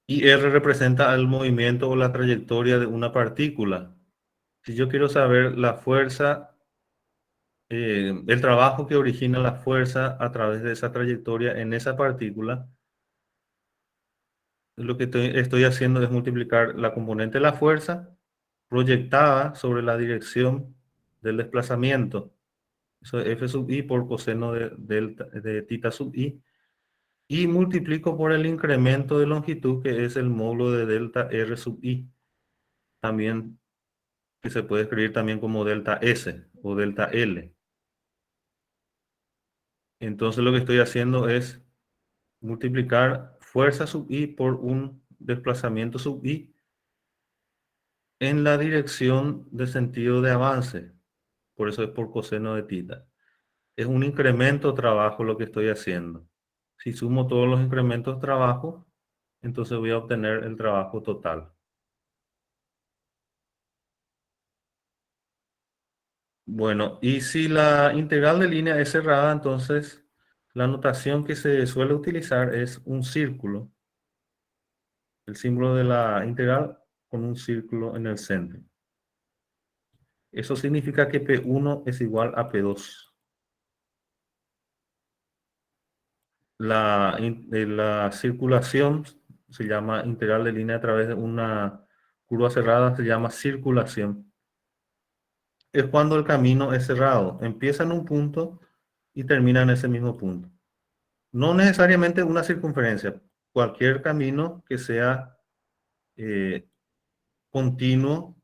y R representa al movimiento o la trayectoria de una partícula. Si yo quiero saber la fuerza, el trabajo que origina la fuerza a través de esa trayectoria en esa partícula, lo que estoy haciendo es multiplicar la componente de la fuerza proyectada sobre la dirección del desplazamiento. Eso es F sub I por coseno de tita sub I. Y multiplico por el incremento de longitud, que es el módulo de delta R sub I. También, que se puede escribir también como delta S o delta L. Entonces lo que estoy haciendo es multiplicar fuerza sub I por un desplazamiento sub I en la dirección de sentido de avance. Por eso es por coseno de tita. Es un incremento trabajo lo que estoy haciendo. Si sumo todos los incrementos trabajo, entonces voy a obtener el trabajo total. Bueno, y si la integral de línea es cerrada, entonces la notación que se suele utilizar es un círculo. El símbolo de la integral con un círculo en el centro. Eso significa que P1 es igual a P2. La circulación se llama integral de línea a través de una curva cerrada, se llama circulación. Es cuando el camino es cerrado. Empieza en un punto y termina en ese mismo punto. No necesariamente una circunferencia. Cualquier camino que sea continuo,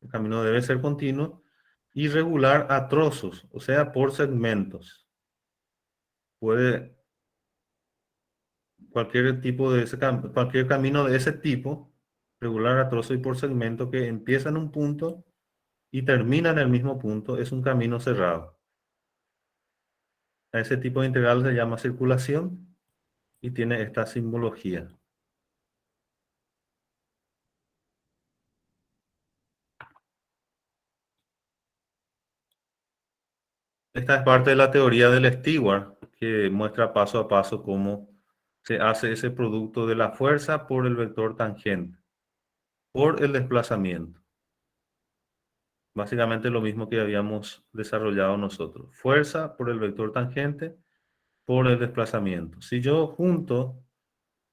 el camino debe ser continuo, y regular a trozos, o sea, por segmentos. Puede cualquier tipo de cualquier camino de ese tipo, regular a trozo y por segmento, que empieza en un punto y termina en el mismo punto, es un camino cerrado. A ese tipo de integral se llama circulación y tiene esta simbología. Esta es parte de la teoría del Stewart, que muestra paso a paso cómo se hace ese producto de la fuerza por el vector tangente, por el desplazamiento. Básicamente lo mismo que habíamos desarrollado nosotros. Fuerza por el vector tangente por el desplazamiento. Si yo junto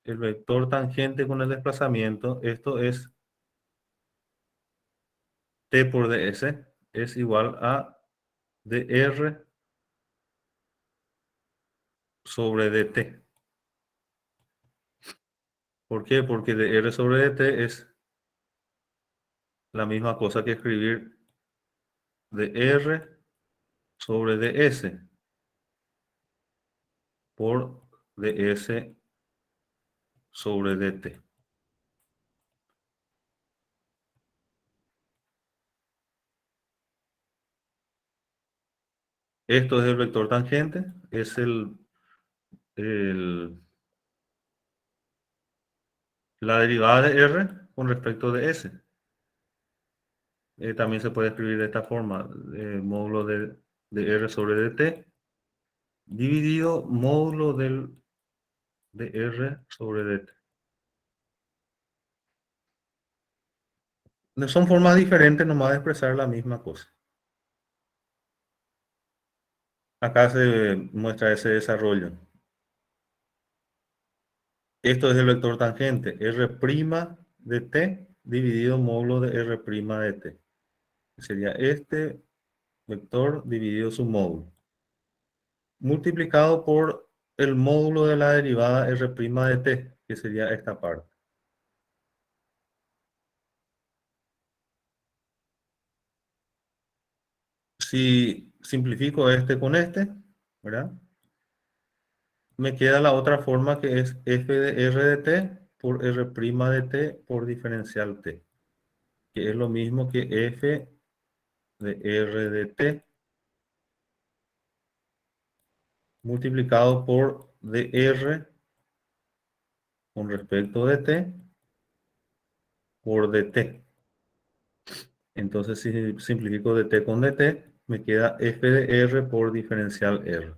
el vector tangente con el desplazamiento, esto es t por ds, es igual a dr sobre dt. ¿Por qué? Porque dr sobre dt es la misma cosa que escribir dr sobre ds por ds sobre dt. Esto es el vector tangente, es la derivada de r con respecto de s. También se puede escribir de esta forma, módulo de r sobre dt dividido módulo de r sobre dt. Son formas diferentes nomás de expresar la misma cosa. Acá se muestra ese desarrollo. Esto es el vector tangente, r' de t dividido módulo de r' de t. Sería este vector dividido su módulo. multiplicado por el módulo de la derivada r' de t, que sería esta parte. Si simplifico este con este, ¿verdad? Me queda la otra forma que es f de r de t por r' de t por diferencial t, que es lo mismo que f de r de t multiplicado por dr con respecto de t por dt. Entonces, si simplifico dt con dt, me queda f de r por diferencial r.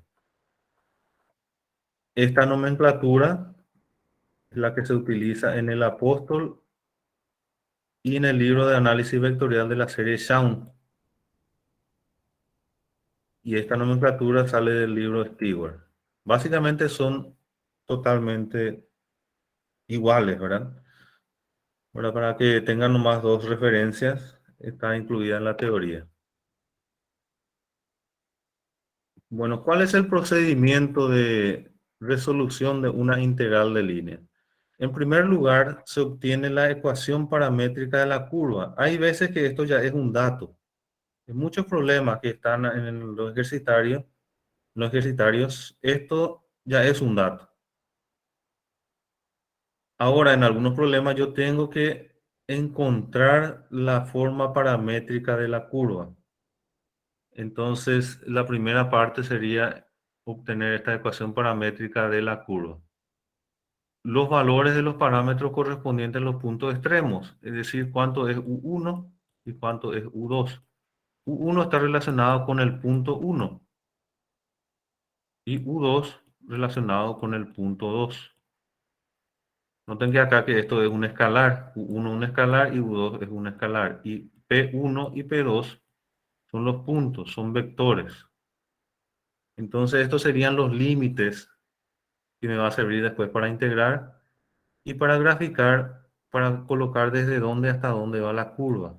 Esta nomenclatura es la que se utiliza en el Apóstol y en el libro de análisis vectorial de la serie Shaun. Y esta nomenclatura sale del libro Stewart. Básicamente son totalmente iguales, ¿verdad? Ahora, para que tengan nomás dos referencias, está incluida en la teoría. Bueno, ¿cuál es el procedimiento de resolución de una integral de línea? En primer lugar, se obtiene la ecuación paramétrica de la curva. Hay veces que esto ya es un dato. En muchos problemas que están en los ejercitarios, esto ya es un dato. Ahora, en algunos problemas yo tengo que encontrar la forma paramétrica de la curva. Entonces, la primera parte sería obtener esta ecuación paramétrica de la curva. Los valores de los parámetros correspondientes a los puntos extremos, es decir, cuánto es U1 y cuánto es U2. U1 está relacionado con el punto 1 y U2 relacionado con el punto 2. Noten que acá que esto es un escalar, U1 un escalar y U2 es un escalar. Y P1 y P2 son los puntos, son vectores. Entonces estos serían los límites que me va a servir después para integrar y para graficar, para colocar desde dónde hasta dónde va la curva.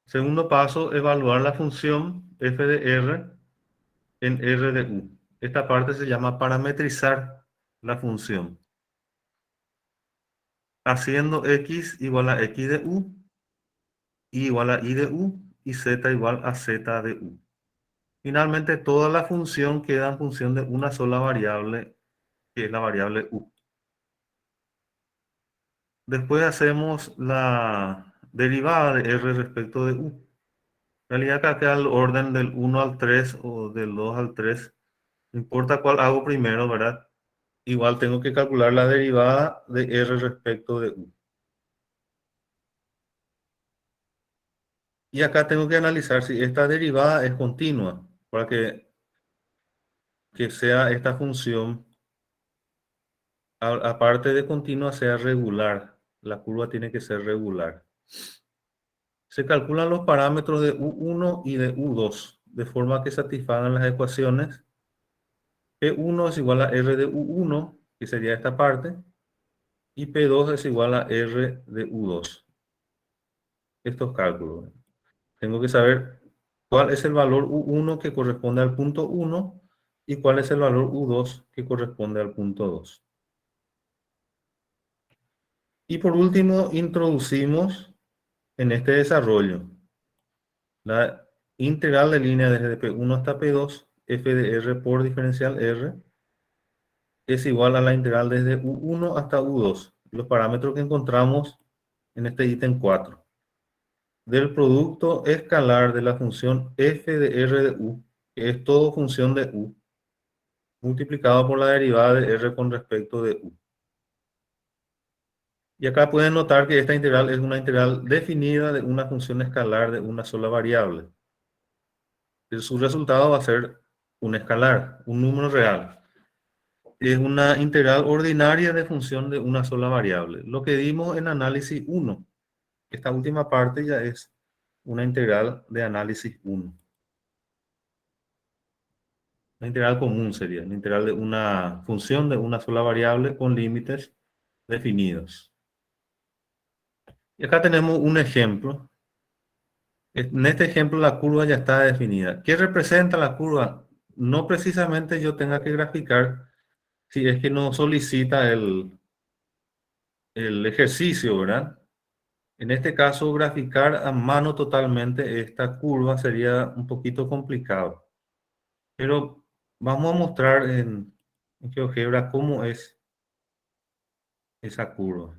Segundo paso, evaluar la función f de r en r de u. Esta parte se llama parametrizar la función, haciendo x igual a x de u, y igual a y de u y z igual a z de u. Finalmente, toda la función queda en función de una sola variable, que es la variable u. Después hacemos la derivada de r respecto de u. En realidad acá queda el orden del 1 al 3 o del 2 al 3. No importa cuál hago primero, ¿verdad? Igual tengo que calcular la derivada de r respecto de u. Y acá tengo que analizar si esta derivada es continua, para que sea esta función, aparte de continua, sea regular. La curva tiene que ser regular. Se calculan los parámetros de U1 y de U2, de forma que satisfagan las ecuaciones. P1 es igual a R de U1, que sería esta parte, y P2 es igual a R de U2. Estos cálculos. Tengo que saber cuál es el valor U1 que corresponde al punto 1 y cuál es el valor U2 que corresponde al punto 2. Y por último, introducimos en este desarrollo la integral de línea desde P1 hasta P2, f de r por diferencial r, es igual a la integral desde U1 hasta U2, los parámetros que encontramos en este ítem 4, del producto escalar de la función f de r de u, que es todo función de u, multiplicado por la derivada de r con respecto de u. Y acá pueden notar que esta integral es una integral definida de una función escalar de una sola variable. Su resultado va a ser un escalar, un número real. Es una integral ordinaria de función de una sola variable. Lo que dimos en análisis 1. Esta última parte ya es una integral de análisis 1. La integral común sería la integral de una función de una sola variable con límites definidos. Y acá tenemos un ejemplo En este ejemplo la curva ya está definida. ¿Qué representa la curva? No precisamente yo tenga que graficar si es que no solicita el ejercicio, ¿verdad? En este caso, graficar a mano totalmente esta curva sería un poquito complicado. Pero vamos a mostrar en GeoGebra cómo es esa curva.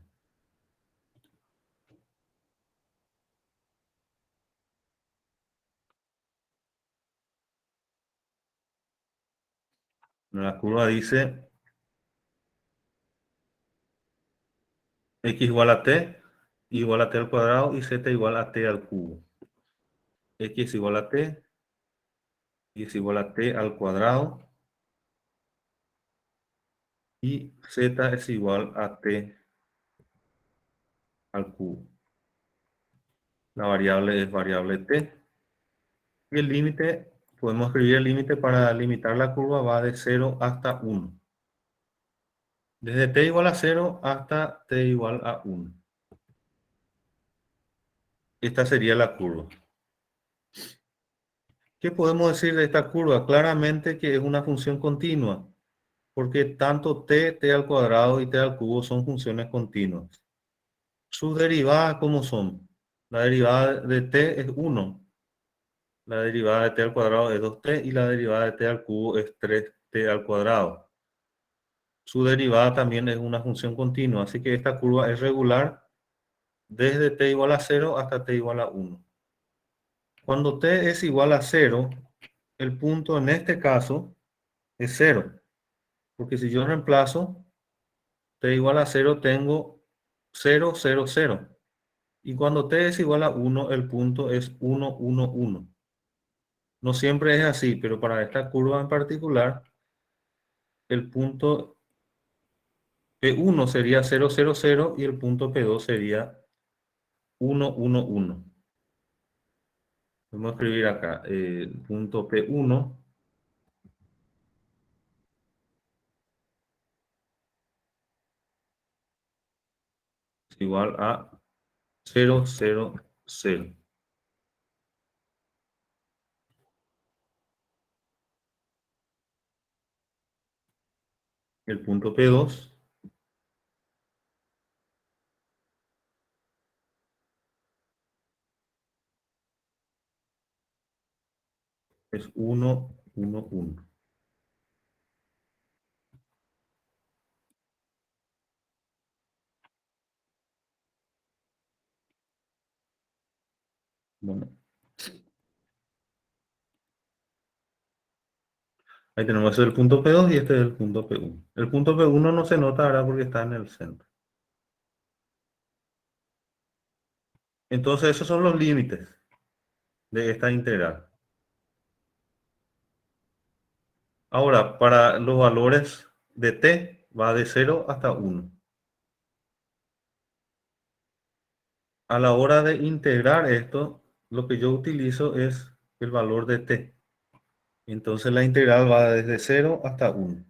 La curva dice x igual a t, y igual a t al cuadrado y z igual a t al cubo. X es igual a t, y es igual a t al cuadrado, y z es igual a t al cubo. La variable es variable t. Y el límite, podemos escribir el límite para limitar la curva, va de 0 hasta 1. Desde t igual a 0 hasta t igual a 1. Esta sería la curva. ¿Qué podemos decir de esta curva? Claramente que es una función continua, porque tanto t al cuadrado y t al cubo son funciones continuas. Sus derivadas, ¿cómo son? La derivada de t es 1, la derivada de t al cuadrado es 2t y la derivada de t al cubo es 3t al cuadrado. Su derivada también es una función continua, así que esta curva es regular desde t igual a 0 hasta t igual a 1. Cuando t es igual a 0, el punto en este caso es 0, porque si yo reemplazo t igual a 0 tengo 0, 0, 0. Y cuando t es igual a 1, el punto es 1, 1, 1. No siempre es así, pero para esta curva en particular, el punto P1 sería 0, 0, 0 y el punto P2 sería 1, 1, 1. Vamos a escribir acá, el punto P1 es igual a 0, 0, 0. El punto P2 es 1, 1, 1. Bueno, ahí tenemos ese es el punto P2 y este es el punto P1. El punto P1 no se nota ahora porque está en el centro. Entonces esos son los límites de esta integral. Ahora, para los valores de t va de 0 hasta 1. A la hora de integrar esto, lo que yo utilizo es el valor de t. Entonces la integral va desde 0 hasta 1.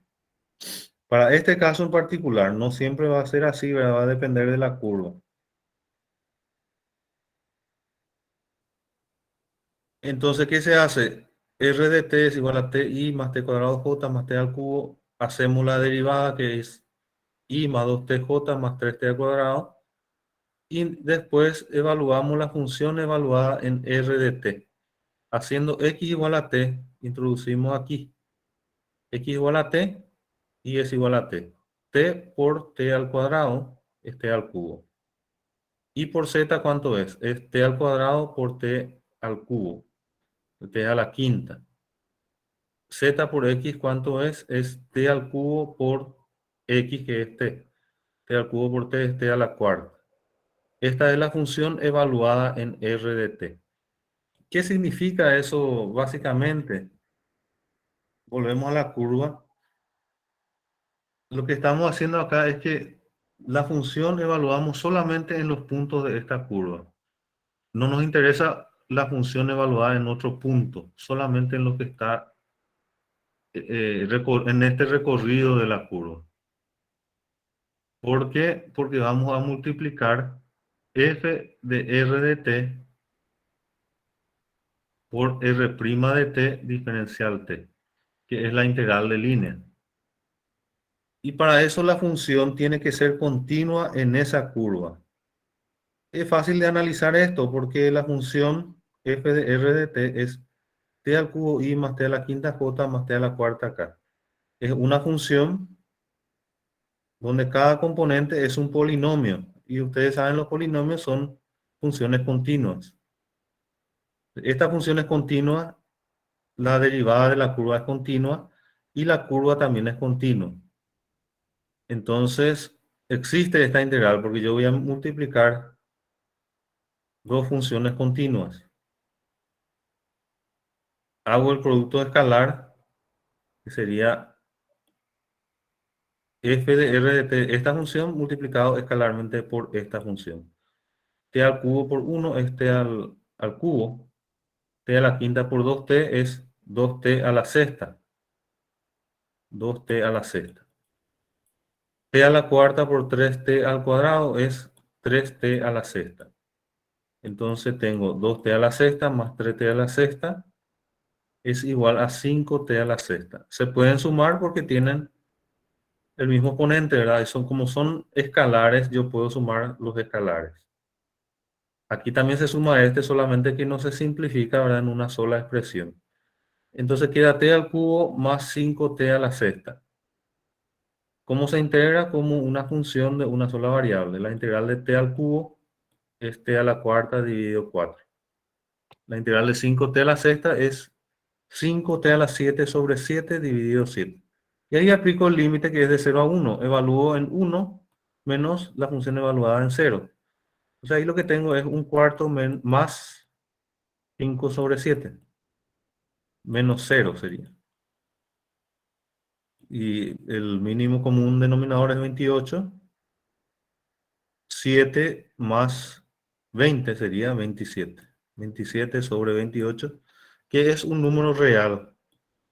Para este caso en particular, no siempre va a ser así, ¿verdad? Va a depender de la curva. Entonces, ¿qué se hace? R de t es igual a ti más t cuadrado j más t al cubo. Hacemos la derivada que es i más 2tj más 3t al cuadrado. Y después evaluamos la función evaluada en R de t. Haciendo x igual a t, introducimos aquí x igual a t y es igual a t. T por t al cuadrado es t al cubo. Y por z, ¿cuánto es? Es t al cuadrado por t al cubo. T a la quinta. Z por x, ¿cuánto es? Es t al cubo por x, que es t. T al cubo por t es t a la cuarta. Esta es la función evaluada en R de t. ¿Qué significa eso básicamente? Volvemos a la curva. Lo que estamos haciendo acá es que la función evaluamos solamente en los puntos de esta curva. No nos interesa la función evaluada en otro punto, solamente en lo que está en este recorrido de la curva. ¿Por qué? Porque vamos a multiplicar f de r de t por R' de t diferencial t, que es la integral de línea. Y para eso la función tiene que ser continua en esa curva. Es fácil de analizar esto porque la función f de r de t es t al cubo i más t a la quinta j más t a la cuarta k. Es una función donde cada componente es un polinomio. Y ustedes saben, los polinomios son funciones continuas. Esta función es continua, la derivada de la curva es continua y la curva también es continua. Entonces, existe esta integral porque yo voy a multiplicar dos funciones continuas. Hago el producto escalar, que sería f de r de t, esta función multiplicado escalarmente por esta función. T al cubo por 1 es t al cubo. T a la quinta por 2t es 2t a la sexta. 2t a la sexta. T a la cuarta por 3t al cuadrado es 3t a la sexta. Entonces tengo 2t a la sexta más 3t a la sexta es igual a 5t a la sexta. Se pueden sumar porque tienen el mismo exponente, ¿verdad? Y como son escalares, yo puedo sumar los escalares. Aquí también se suma este, solamente que no se simplifica, ¿verdad? En una sola expresión. Entonces queda t al cubo más 5t a la sexta. ¿Cómo se integra? Como una función de una sola variable. La integral de t al cubo es t a la cuarta dividido 4. La integral de 5t a la sexta es 5t a la 7 sobre 7 dividido 7. Y ahí aplico el límite que es de 0 a 1. Evalúo en 1 menos la función evaluada en 0. O sea, ahí lo que tengo es un cuarto más 5 sobre 7. Menos 0 sería. Y el mínimo común denominador es 28. 7 más 20 sería 27. 27 sobre 28, que es un número real.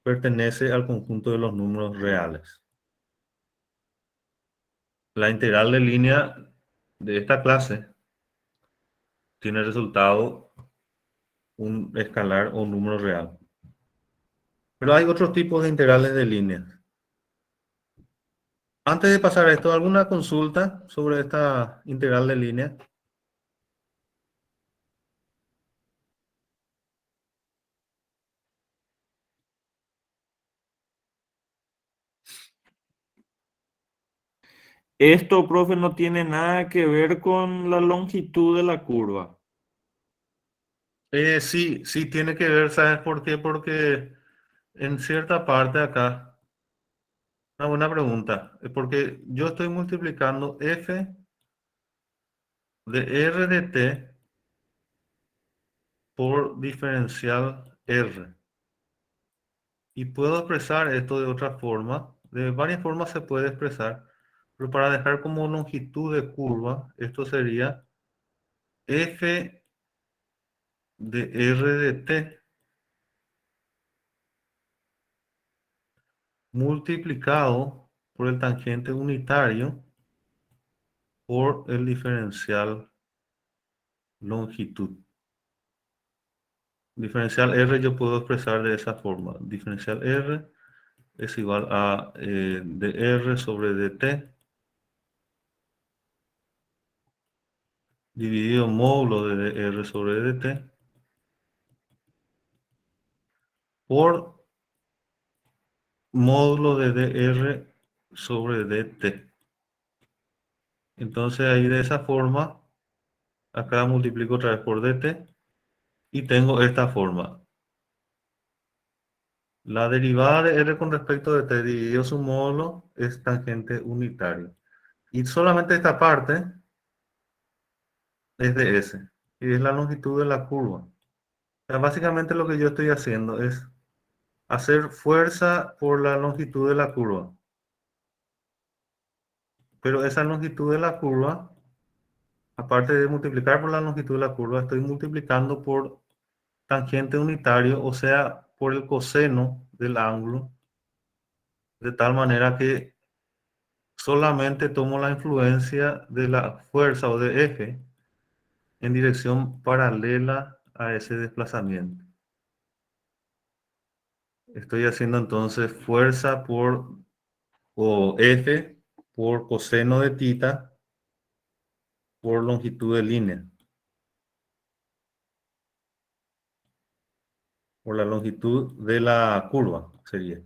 Pertenece al conjunto de los números reales. La integral de línea de esta clase tiene resultado un escalar o un número real. Pero hay otros tipos de integrales de línea. Antes de pasar a esto, ¿alguna consulta sobre esta integral de línea? Esto, profe, no tiene nada que ver con la longitud de la curva. Sí, sí tiene que ver, ¿sabes por qué? Porque en cierta parte acá, una buena pregunta, porque yo estoy multiplicando f de r de t por diferencial r. Y puedo expresar esto de otra forma, de varias formas se puede expresar, pero para dejar como longitud de curva, esto sería f de r de t multiplicado por el tangente unitario por el diferencial longitud. Diferencial R yo puedo expresar de esa forma. Diferencial R es igual a dr sobre dt dividido módulo de dr sobre dt por módulo de dr sobre dt. Entonces ahí de esa forma, acá multiplico otra vez por dt y tengo esta forma. La derivada de r con respecto de t dividido su módulo es tangente unitario. Y solamente esta parte es de s, y es la longitud de la curva. O sea, básicamente lo que yo estoy haciendo es hacer fuerza por la longitud de la curva. Pero esa longitud de la curva, aparte de multiplicar por la longitud de la curva, estoy multiplicando por tangente unitario, o sea, por el coseno del ángulo, de tal manera que solamente tomo la influencia de la fuerza o de F en dirección paralela a ese desplazamiento. Estoy haciendo entonces fuerza por, o F por coseno de tita por longitud de línea. Por la longitud de la curva sería.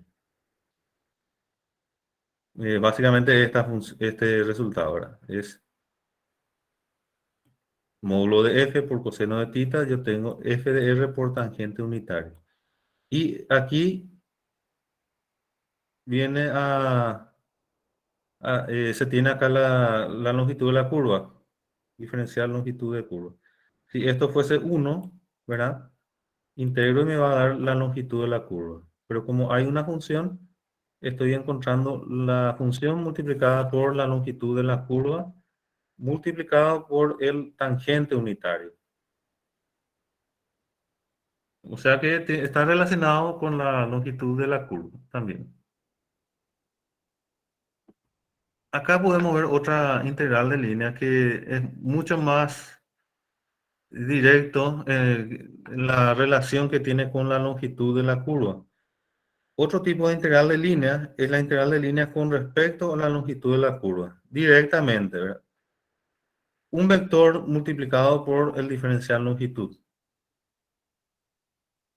Básicamente este resultado, ¿verdad? Es módulo de F por coseno de tita, yo tengo F de R por tangente unitaria. Y aquí viene se tiene acá la longitud de la curva, diferencial longitud de curva. Si esto fuese 1, ¿verdad? Integro y me va a dar la longitud de la curva. Pero como hay una función, estoy encontrando la función multiplicada por la longitud de la curva multiplicado por el tangente unitario. O sea que está relacionado con la longitud de la curva también. Acá podemos ver otra integral de línea que es mucho más directo en la relación que tiene con la longitud de la curva. Otro tipo de integral de línea es la integral de línea con respecto a la longitud de la curva, directamente, ¿verdad? Un vector multiplicado por el diferencial longitud.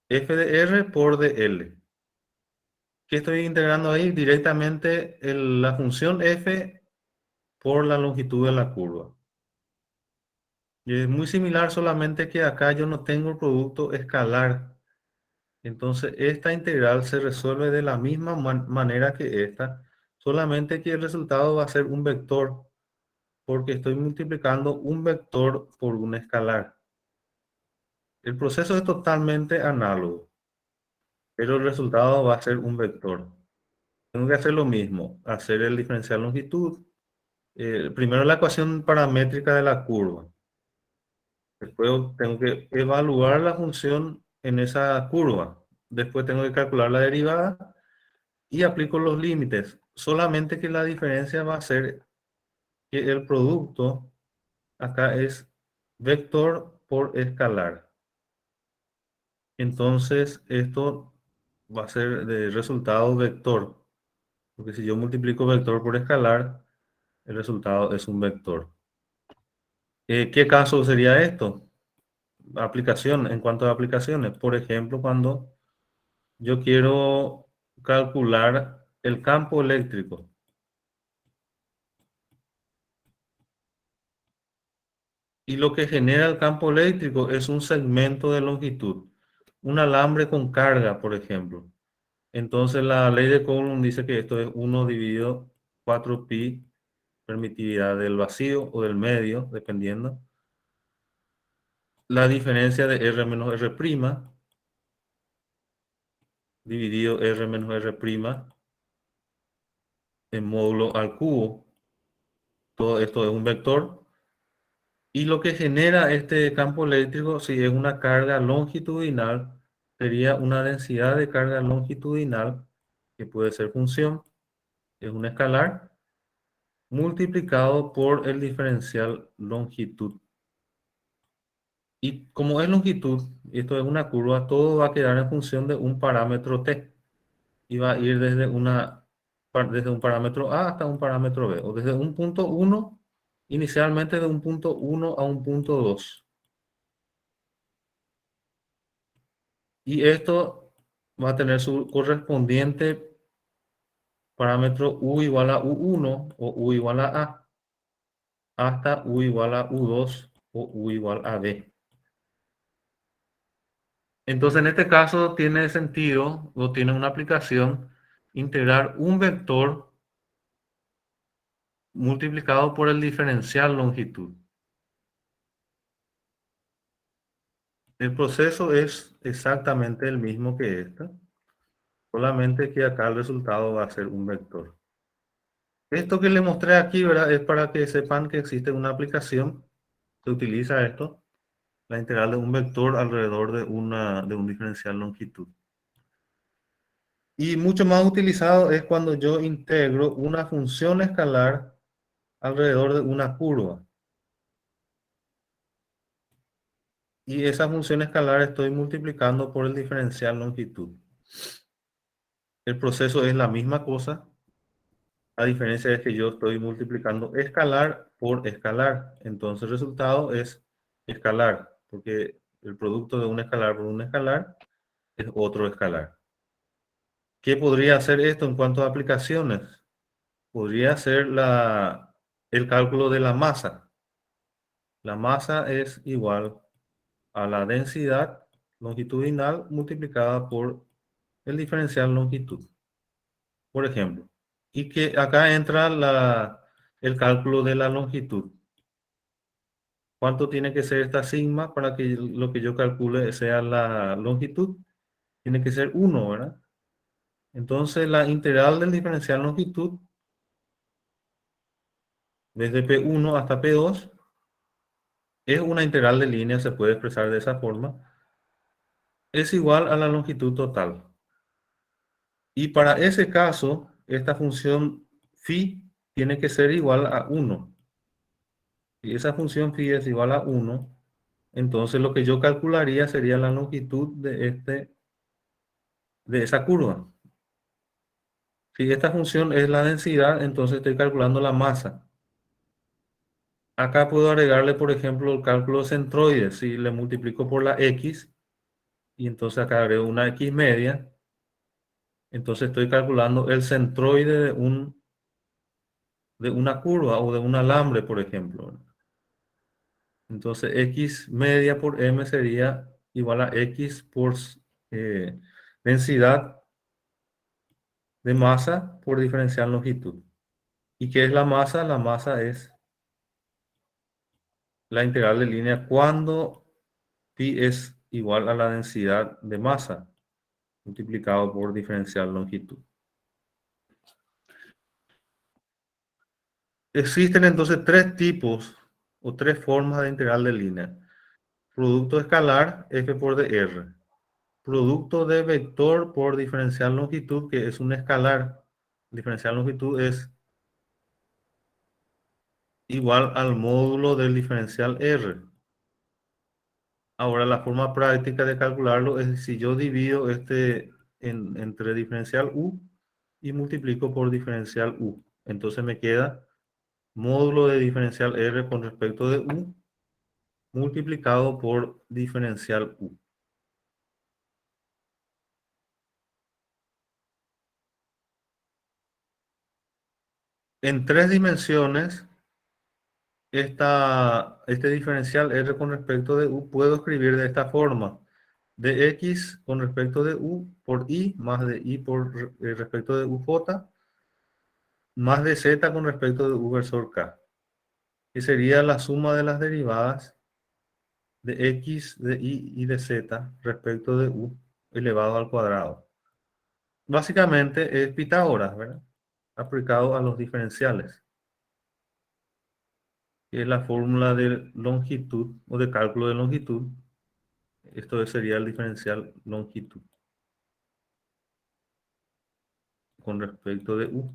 F de R por dl. ¿Qué estoy integrando ahí? Directamente la función f por la longitud de la curva. Y es muy similar, solamente que acá yo no tengo el producto escalar. Entonces, esta integral se resuelve de la misma manera que esta, solamente que el resultado va a ser un vector, porque estoy multiplicando un vector por un escalar. El proceso es totalmente análogo, pero el resultado va a ser un vector. Tengo que hacer lo mismo, hacer el diferencial longitud. Primero la ecuación paramétrica de la curva. Después tengo que evaluar la función en esa curva. Después tengo que calcular la derivada y aplico los límites. Solamente que la diferencia va a ser que el producto acá es vector por escalar. Entonces esto va a ser de resultado vector. Porque si yo multiplico vector por escalar, el resultado es un vector. ¿Qué caso sería esto? Aplicación, en cuanto a aplicaciones. Por ejemplo, cuando yo quiero calcular el campo eléctrico. Y lo que genera el campo eléctrico es un segmento de longitud. Un alambre con carga, por ejemplo. Entonces la ley de Coulomb dice que esto es 1 dividido 4pi permitividad del vacío o del medio, dependiendo. La diferencia de R menos R' dividido R menos R' en módulo al cubo. Todo esto es un vector. Y lo que genera este campo eléctrico, si es una carga longitudinal, sería una densidad de carga longitudinal, que puede ser función, es un escalar, multiplicado por el diferencial longitud. Y como es longitud, esto es una curva, todo va a quedar en función de un parámetro t. Y va a ir desde un parámetro A hasta un parámetro B, o desde un punto 1, inicialmente de un punto 1 a un punto 2. Y esto va a tener su correspondiente parámetro u igual a u1 o u igual a hasta u igual a u2 o u igual a b. Entonces, en este caso tiene sentido o tiene una aplicación integrar un vector multiplicado por el diferencial longitud. El proceso es exactamente el mismo que este, solamente que acá el resultado va a ser un vector. Esto que le mostré aquí, ¿verdad? Es para que sepan que existe una aplicación. Se utiliza esto, la integral de un vector alrededor de un diferencial longitud. Y mucho más utilizado es cuando yo integro una función escalar alrededor de una curva. Y esa función escalar estoy multiplicando por el diferencial longitud. el proceso es la misma cosa. La diferencia es que yo estoy multiplicando escalar por escalar. Entonces el resultado es escalar, porque el producto de un escalar por un escalar es otro escalar. ¿Qué podría hacer esto en cuanto a aplicaciones? Podría ser el cálculo de la masa. La masa es igual a la densidad longitudinal multiplicada por el diferencial longitud, por ejemplo. Y que acá entra el cálculo de la longitud. ¿Cuánto tiene que ser esta sigma para que lo que yo calcule sea la longitud? Tiene que ser 1, ¿verdad? Entonces la integral del diferencial longitud desde P1 hasta P2 es una integral de línea, se puede expresar de esa forma, es igual a la longitud total. Y para ese caso, esta función phi tiene que ser igual a 1. Si esa función phi es igual a 1, entonces lo que yo calcularía sería la longitud de esa curva. Si esta función es la densidad, entonces estoy calculando la masa. Acá puedo agregarle, por ejemplo, el cálculo centroide. Si le multiplico por la x, y entonces acá agrego una x media, entonces estoy calculando el centroide de una curva o de un alambre, por ejemplo. Entonces x media por m sería igual a x por eh, densidad de masa por diferencial longitud. ¿Y qué es la masa? La masa es la integral de línea cuando pi es igual a la densidad de masa multiplicado por diferencial longitud. Existen entonces tres tipos o tres formas de integral de línea. Producto escalar, f por dr. Producto de vector por diferencial longitud, que es un escalar. Diferencial longitud es igual al módulo del diferencial r. Ahora, la forma práctica de calcularlo es si yo divido entre diferencial u y multiplico por diferencial u. Entonces me queda módulo de diferencial r con respecto de u multiplicado por diferencial u. En tres dimensiones, este diferencial r con respecto de u puedo escribir de esta forma. De x con respecto de u por i más de i por respecto de uj más de z con respecto de u versor k, que sería la suma de las derivadas de x, de y de z respecto de u elevado al cuadrado. Básicamente es Pitágoras, ¿verdad? Aplicado a los diferenciales, que es la fórmula de longitud o de cálculo de longitud. Esto sería el diferencial longitud con respecto de u.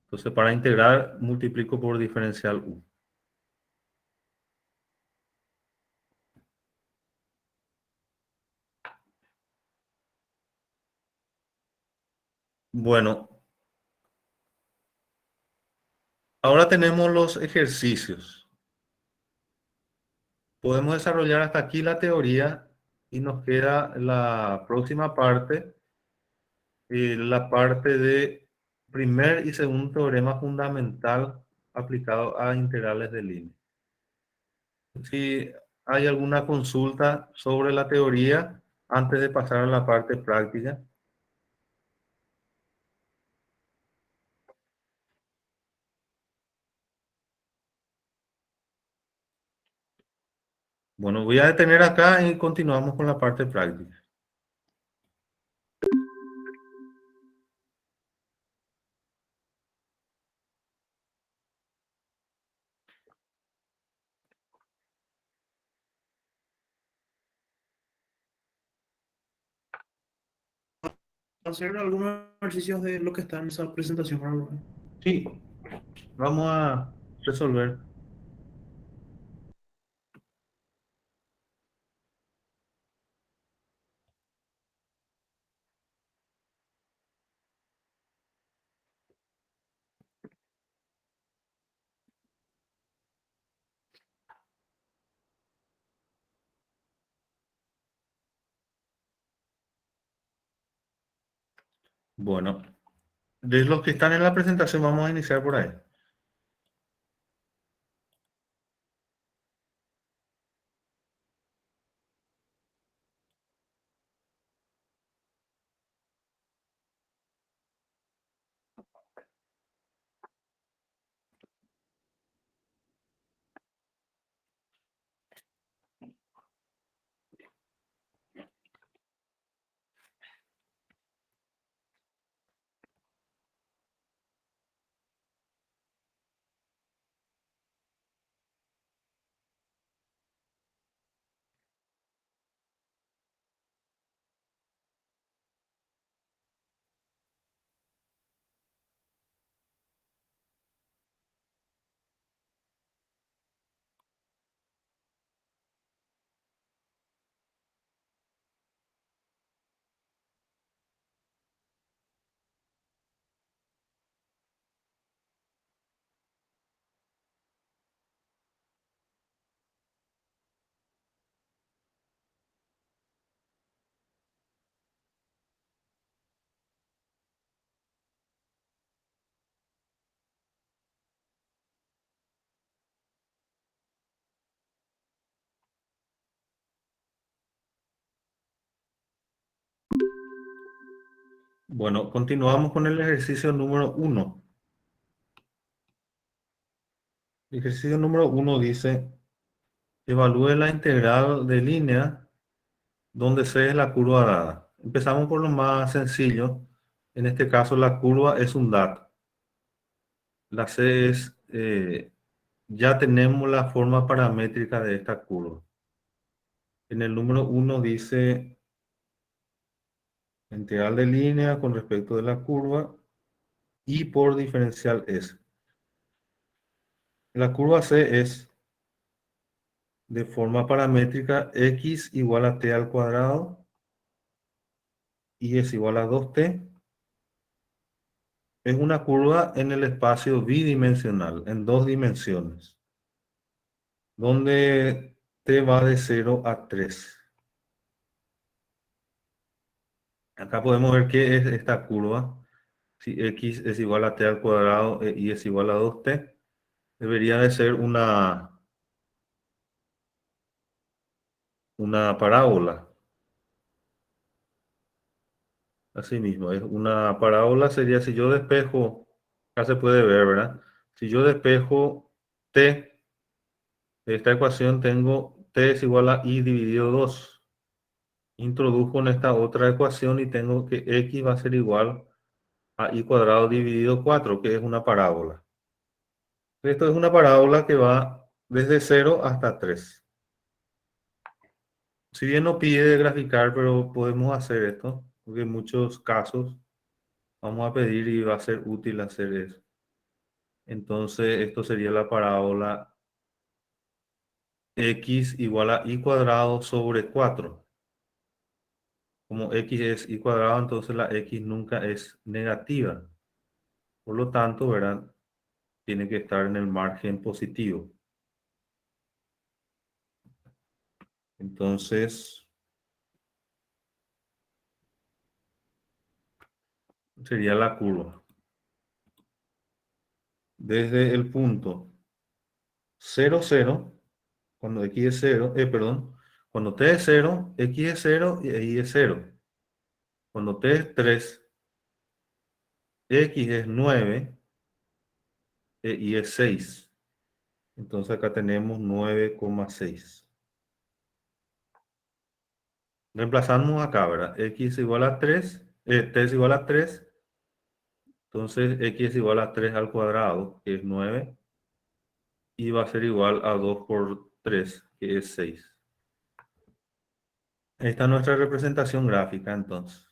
Entonces, para integrar, multiplico por diferencial u. Bueno, ahora tenemos los ejercicios. Podemos desarrollar hasta aquí la teoría y nos queda la próxima parte, la parte de primer y segundo teorema fundamental aplicado a integrales de línea. Si hay alguna consulta sobre la teoría antes de pasar a la parte práctica. Bueno, voy a detener acá y continuamos con la parte práctica. Hacer algunos ejercicios de lo que está en esa presentación. Sí, vamos a resolver. Bueno, de los que están en la presentación vamos a iniciar por ahí. Bueno, continuamos con el ejercicio número 1. El ejercicio número 1 dice, evalúe la integral de línea donde C es la curva dada. Empezamos por lo más sencillo. En este caso, la curva es un dato. La C es, ya tenemos la forma paramétrica de esta curva. En el número 1 dice integral de línea con respecto de la curva y por diferencial S. La curva C es de forma paramétrica x igual a t al cuadrado y es igual a 2t. Es una curva en el espacio bidimensional, en 2 dimensiones, donde t va de 0 a 3. Acá podemos ver qué es esta curva. Si x es igual a t al cuadrado e y es igual a 2t, debería de ser una parábola. Así mismo, es una parábola sería si yo despejo, acá se puede ver, ¿verdad? Si yo despejo t de esta ecuación, tengo t es igual a y dividido 2. Introduzco en esta otra ecuación y tengo que x va a ser igual a y cuadrado dividido 4, que es una parábola. Esto es una parábola que va desde 0 hasta 3. Si bien no pide graficar, pero podemos hacer esto, porque en muchos casos vamos a pedir y va a ser útil hacer eso. Entonces, esto sería la parábola x igual a y cuadrado sobre 4. Como x es y cuadrado, entonces la x nunca es negativa. Por lo tanto, ¿verdad? Tiene que estar en el margen positivo. Entonces, sería la curva. Desde el punto 0, 0, cuando x es 0, perdón, cuando t es 0, x es 0 y y es 0. Cuando t es 3, x es 9 y es 6. Entonces acá tenemos 9,6. Reemplazamos acá, ¿verdad? X igual a 3, t es igual a 3. Entonces x es igual a 3 al cuadrado, que es 9. Y va a ser igual a 2 por 3, que es 6. Esta es nuestra representación gráfica, entonces.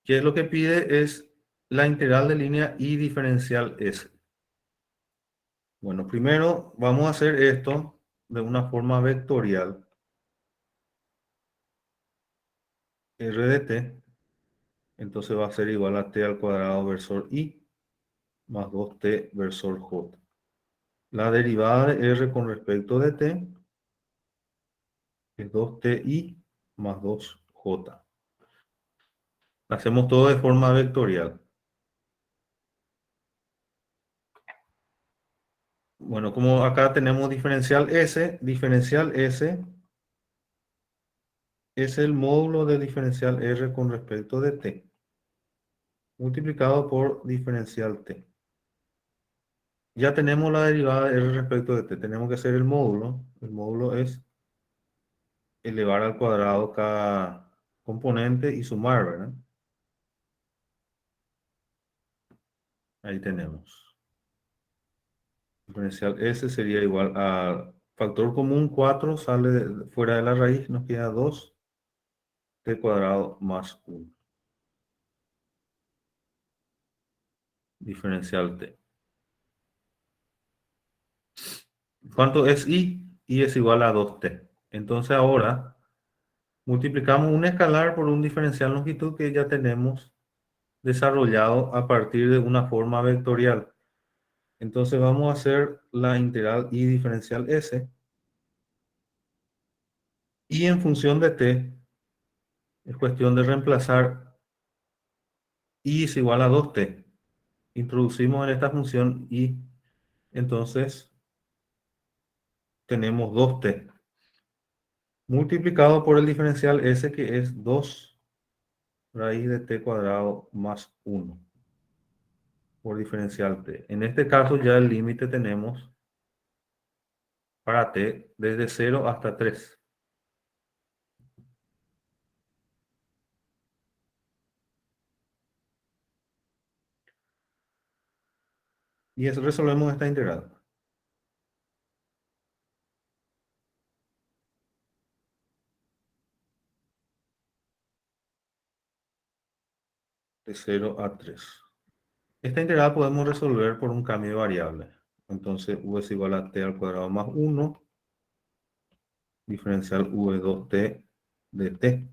¿Qué es lo que pide? Es la integral de línea y diferencial S. Bueno, primero vamos a hacer esto de una forma vectorial. R de t, entonces va a ser igual a t al cuadrado versor i más 2t versor j. La derivada de r con respecto de t es 2ti más 2j. Hacemos todo de forma vectorial. Bueno, como acá tenemos diferencial S es el módulo de diferencial R con respecto de T, multiplicado por diferencial T. Ya tenemos la derivada de R respecto de T. Tenemos que hacer el módulo. El módulo es elevar al cuadrado cada componente y sumar, ¿verdad? Ahí tenemos. Diferencial S sería igual a factor común 4, sale fuera de la raíz, nos queda 2 t cuadrado más 1. Diferencial T. ¿Cuánto es I? I es igual a 2t. Entonces ahora multiplicamos un escalar por un diferencial longitud que ya tenemos desarrollado a partir de una forma vectorial. Entonces vamos a hacer la integral I diferencial S. Y en función de t, es cuestión de reemplazar I es igual a 2t. Introducimos en esta función I, entonces tenemos 2t multiplicado por el diferencial S, que es 2 raíz de t cuadrado más 1 por diferencial t. En este caso ya el límite tenemos para t desde 0 hasta 3. Y eso resolvemos esta integral. De 0 a 3. Esta integral podemos resolver por un cambio de variable. Entonces u es igual a t al cuadrado más 1, diferencial u de 2t de t.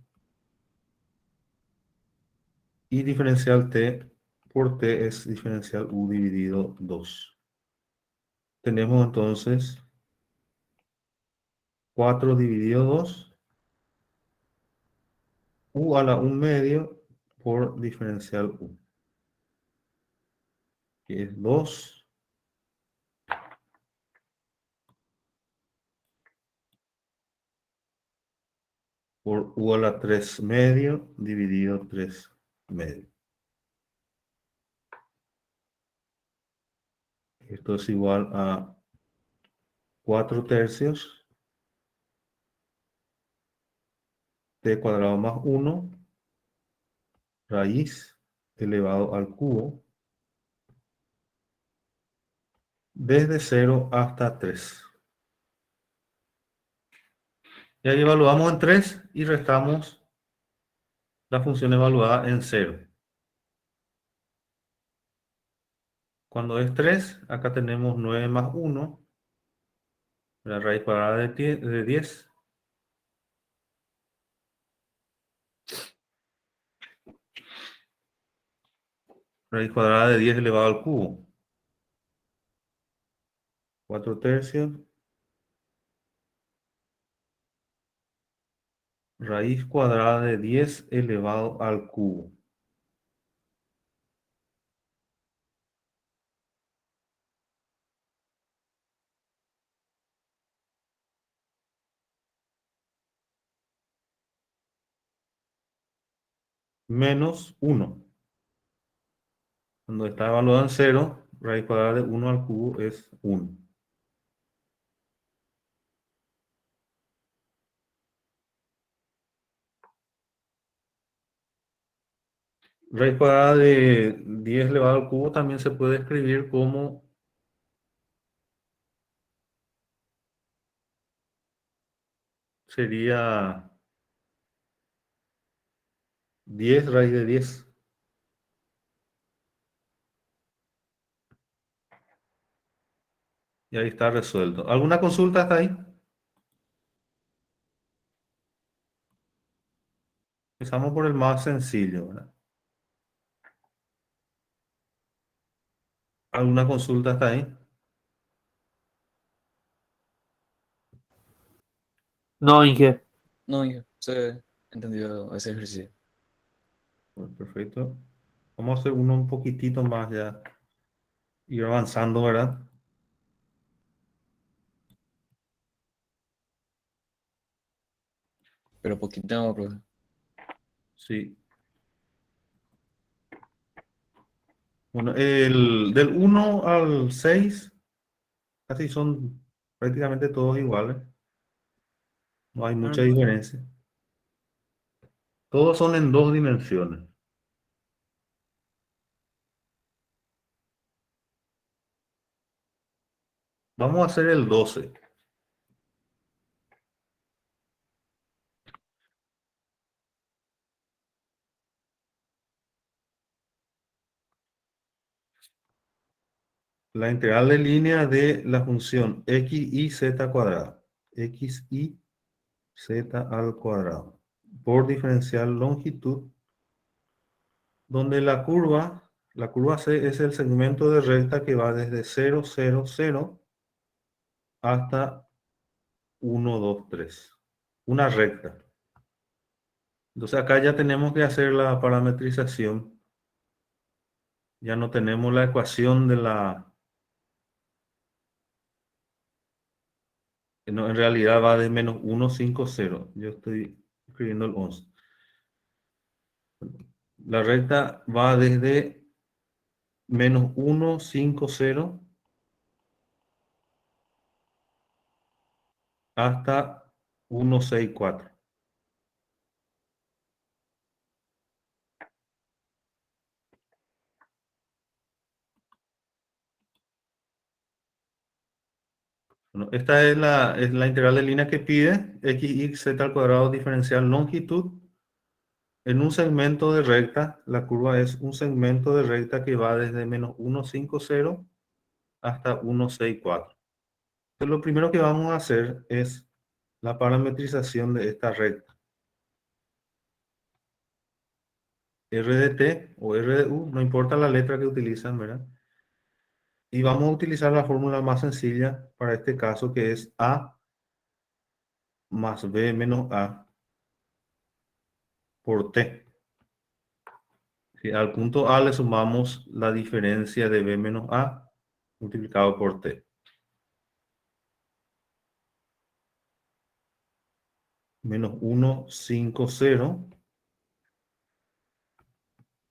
Y diferencial t por t es diferencial u dividido 2. Tenemos entonces 4 dividido 2, u a la 1 medio por diferencial u, que es 2 por u a la 3 medio dividido 3 medio. Esto es igual a 4 tercios t cuadrado más 1 raíz elevado al cubo desde 0 hasta 3. Y ahí evaluamos en 3 y restamos la función evaluada en 0. Cuando es 3, acá tenemos 9 más 1, la raíz cuadrada de 10. Raíz cuadrada de 10 elevado al cubo. 4 tercios. Raíz cuadrada de 10 elevado al cubo. Menos 1. Cuando está evaluado en 0, raíz cuadrada de 1 al cubo es 1. Raíz cuadrada de 10 elevado al cubo también se puede escribir como sería 10 raíz de 10. Y ahí está resuelto. ¿Alguna consulta hasta ahí? Empezamos por el más sencillo, ¿verdad? ¿Alguna consulta hasta ahí? No, Inge. No, ya se entendió ese ejercicio. Bueno, perfecto. Vamos a hacer uno un poquitito más ya. Ir avanzando, ¿verdad? Pero poquito, profe. Sí. Bueno, del 1 al 6 casi son prácticamente todos iguales. No hay mucha diferencia. Todos son en 2 dimensiones. Vamos a hacer el 12. La integral de línea de la función x y z cuadrado. X y z al cuadrado. Por diferencial longitud, donde la curva C es el segmento de recta que va desde 0, 0, 0 hasta 1, 2, 3. Una recta. Entonces acá ya tenemos que hacer la parametrización. Ya no tenemos la ecuación de la... No, en realidad va de menos 1, 5, 0. Yo estoy escribiendo el 11. La recta va desde menos 1, 5, 0 hasta 1, 6, 4. Bueno, esta es la integral de línea que pide x, y, z al cuadrado diferencial longitud en un segmento de recta. La curva es un segmento de recta que va desde menos 1, 5, 0 hasta 1, 6, 4. Entonces, lo primero que vamos a hacer es la parametrización de esta recta. R de t o R de u, no importa la letra que utilizan, ¿verdad? Y vamos a utilizar la fórmula más sencilla para este caso, que es a más b menos a por t. Si al punto a le sumamos la diferencia de b menos a multiplicado por t. Menos 1, 5, 0.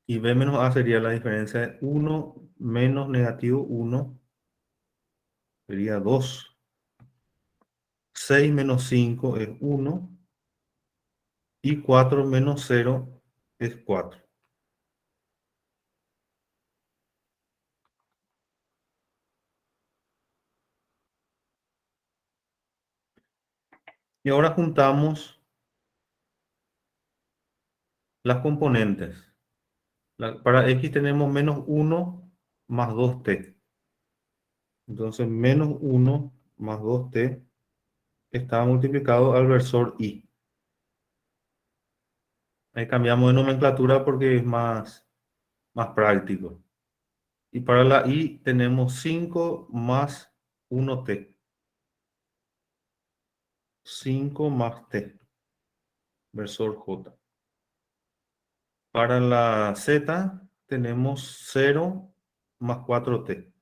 Y b menos a sería la diferencia de 1 menos negativo 1. Sería 2. 6 menos 5 es 1. Y 4 menos 0 es 4. Y ahora juntamos las componentes. Para x tenemos menos 1 más 2t. Entonces menos 1 más 2t está multiplicado al versor y. Ahí cambiamos de nomenclatura porque es más práctico. Y para la y tenemos 5 más 1t. 5 más t, versor j. Para la z tenemos 0 más 4t.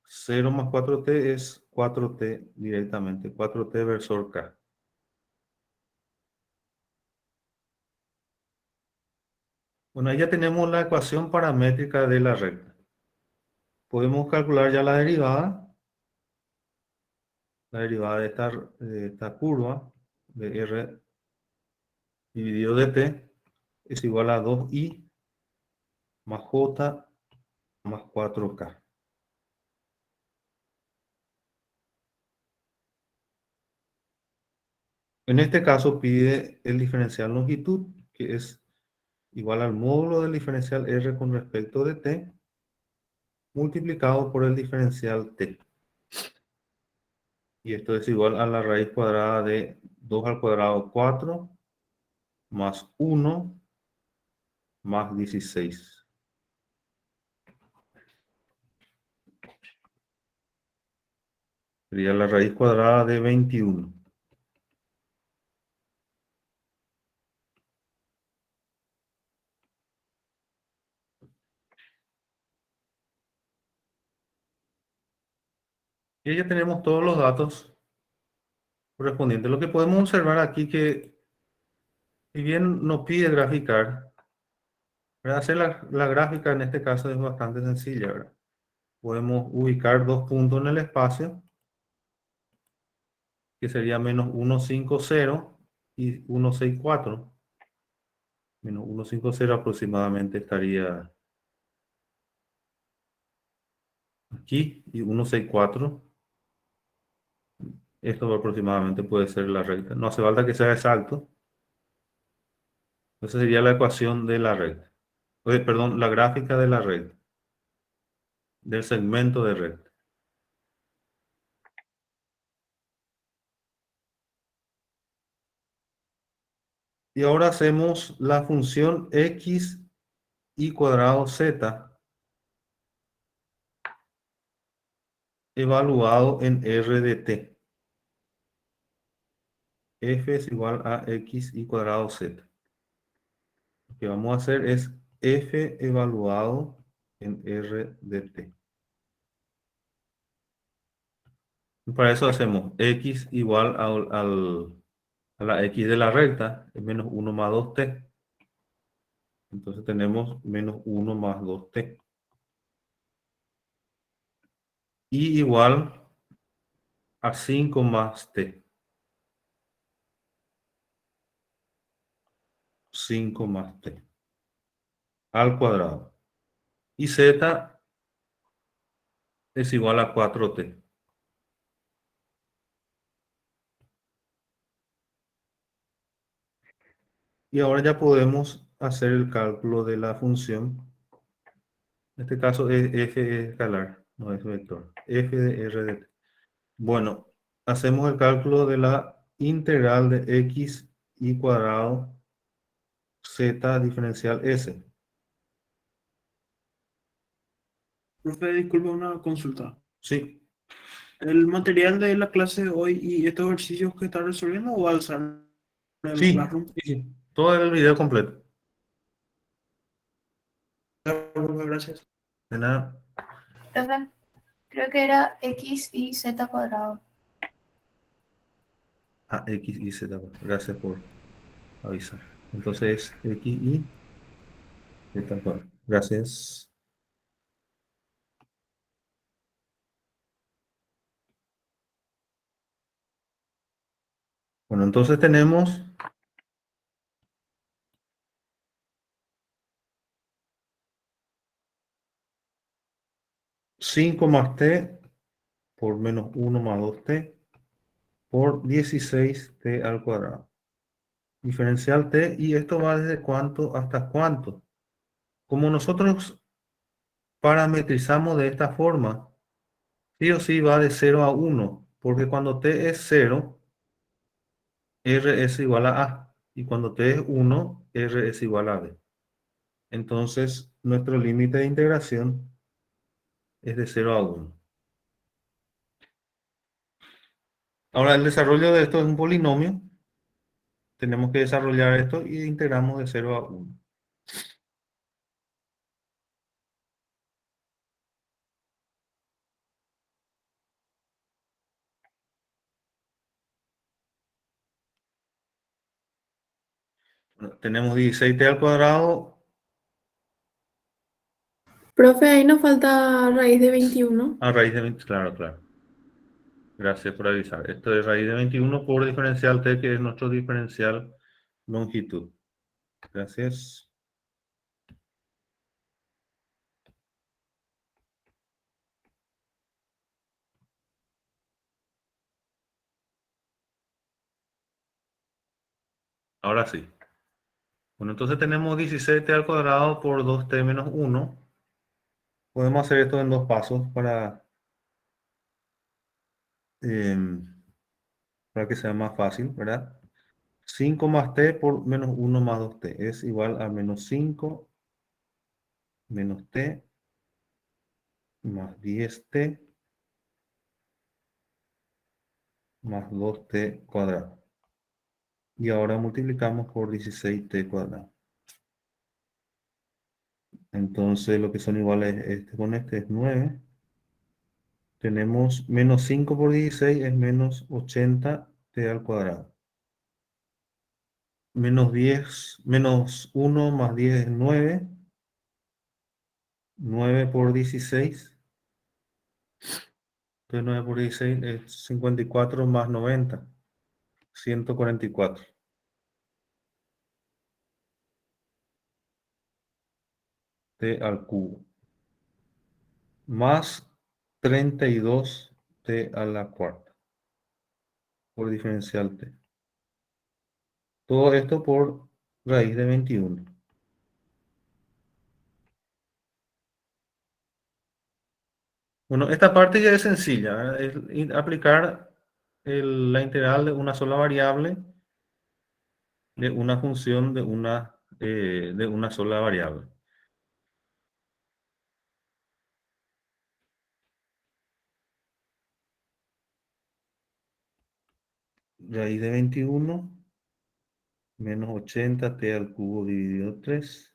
0 más 4t es 4t directamente. 4t versor k. Bueno, ahí ya tenemos la ecuación paramétrica de la recta. Podemos calcular ya la derivada. La derivada de esta curva de r dividido de t es igual a 2i más j más 4k. En este caso pide el diferencial longitud, que es igual al módulo del diferencial r con respecto de t, multiplicado por el diferencial t. Y esto es igual a la raíz cuadrada de 2 al cuadrado 4 más 1 más 16. Sería la raíz cuadrada de 21. Y ya tenemos todos los datos correspondientes. Lo que podemos observar aquí que, si bien nos pide graficar, para hacer la gráfica en este caso es bastante sencilla, ¿verdad? Podemos ubicar dos puntos en el espacio, que sería -1,50 y 1,64. -1,50 aproximadamente estaría aquí y 1,64. Esto aproximadamente puede ser la recta. No hace falta que sea exacto. Esa sería la ecuación de la recta. Perdón, la gráfica de la recta, del segmento de recta. Y ahora hacemos la función x y cuadrado z evaluado en r de t. F es igual a x y cuadrado z. Lo que vamos a hacer es f evaluado en r de t. Y para eso hacemos x igual a la x de la recta, es -1 más 2t. Entonces tenemos -1 más 2t. Y igual a 5 más t. 5 más t al cuadrado. Y z es igual a 4t. Y ahora ya podemos hacer el cálculo de la función. En este caso f es escalar, no es vector. F de r de t. Bueno, hacemos el cálculo de la integral de x y cuadrado z diferencial s. Profe, disculpe una consulta. Sí, ¿El material de la clase de hoy y estos ejercicios que está resolviendo o va a usar en el sí, Classroom? sí. Todo el video completo. Profe, gracias. De nada. Profe, creo que era x y z cuadrado. A x y z. Gracias por avisar. Entonces, x y z. Gracias. Bueno, entonces tenemos cinco más t por -1 más 2t por 16t al cuadrado. Diferencial t, y esto va desde cuánto hasta cuánto. Como nosotros parametrizamos de esta forma, sí o sí va de 0 a 1, porque cuando t es 0, r es igual a a, y cuando t es 1, r es igual a b. Entonces, nuestro límite de integración es de 0 a 1. Ahora, el desarrollo de esto es un polinomio. Tenemos que desarrollar esto y integramos de 0 a 1. Bueno, tenemos 16t al cuadrado Profe, ahí nos falta raíz de 21. a raíz de 20. Claro, claro. Gracias por avisar. Esto es raíz de 21 por diferencial t, que es nuestro diferencial longitud. Gracias. Ahora sí. Bueno, entonces tenemos 16t al cuadrado por 2t menos 1. Podemos hacer esto en dos pasos para que sea más fácil, ¿verdad? 5 más t por -1 más 2t es igual a -5 menos t más 10t más 2t cuadrado. Y ahora multiplicamos por 16t cuadrado. Entonces lo que son iguales este con este es 9. Tenemos menos 5 por 16 es menos 80t al cuadrado. Menos 1 más 10 es 9. 9 por 16. Entonces 9 por 16 es 54 más 90. 144. T al cubo. Más 32t a la cuarta. Por diferencial t. Todo esto por raíz de 21. Bueno, esta parte ya es sencilla, ¿verdad? Es aplicar la integral de una sola variable de una función de una sola variable. Raíz de 21 menos 80t al cubo dividido 3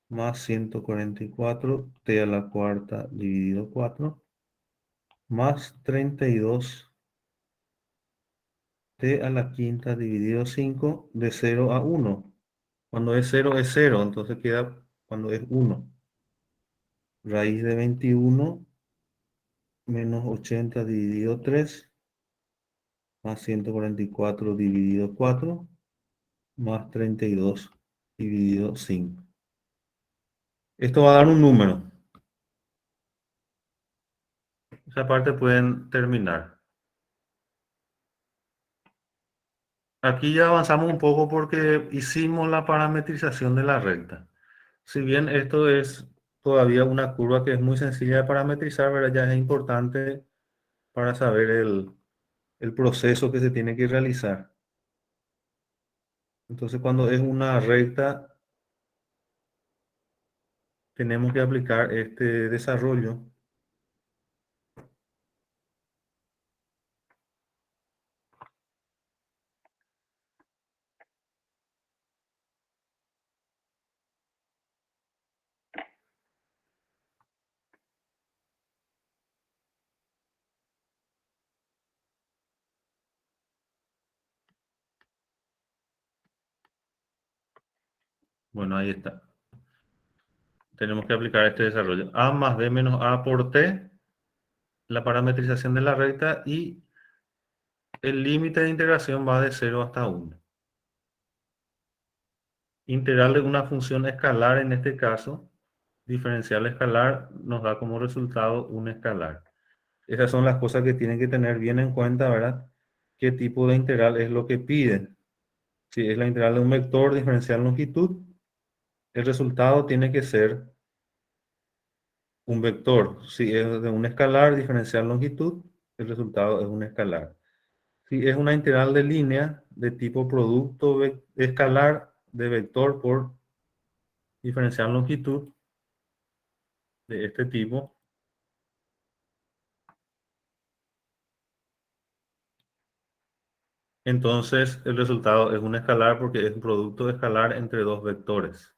más 144t a la cuarta dividido 4 más 32t a la quinta dividido 5 de 0 a 1. Cuando es 0 es 0, entonces queda cuando es 1. Raíz de 21 menos 80 dividido 3 más 144 dividido 4 más 32 dividido 5. Esto va a dar un número. Esa parte pueden terminar. Aquí ya avanzamos un poco porque hicimos la parametrización de la recta. Si bien esto es todavía una curva que es muy sencilla de parametrizar, ¿verdad? Ya es importante para saber el proceso que se tiene que realizar. Entonces, cuando es una recta, tenemos que aplicar este desarrollo. Bueno, ahí está. Tenemos que aplicar este desarrollo. A más B menos A por T, la parametrización de la recta, y el límite de integración va de 0 hasta 1. Integral de una función escalar, en este caso, diferencial escalar, nos da como resultado un escalar. Esas son las cosas que tienen que tener bien en cuenta, ¿verdad? ¿Qué tipo de integral es lo que piden? Si es la integral de un vector diferencial longitud, el resultado tiene que ser un vector. Si es de un escalar diferencial longitud, el resultado es un escalar. Si es una integral de línea de tipo producto escalar de vector por diferencial longitud de este tipo, entonces el resultado es un escalar porque es un producto escalar entre dos vectores.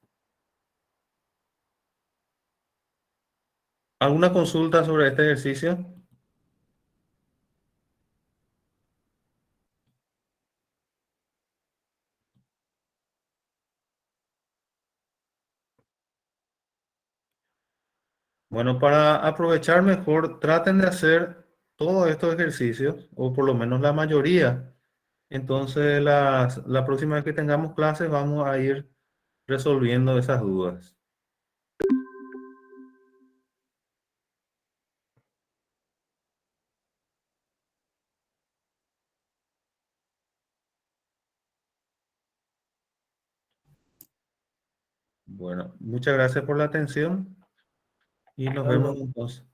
¿Alguna consulta sobre este ejercicio? Bueno, para aprovechar mejor, traten de hacer todos estos ejercicios, o por lo menos la mayoría. Entonces, la próxima vez que tengamos clases, vamos a ir resolviendo esas dudas. Bueno, muchas gracias por la atención y nos vemos entonces.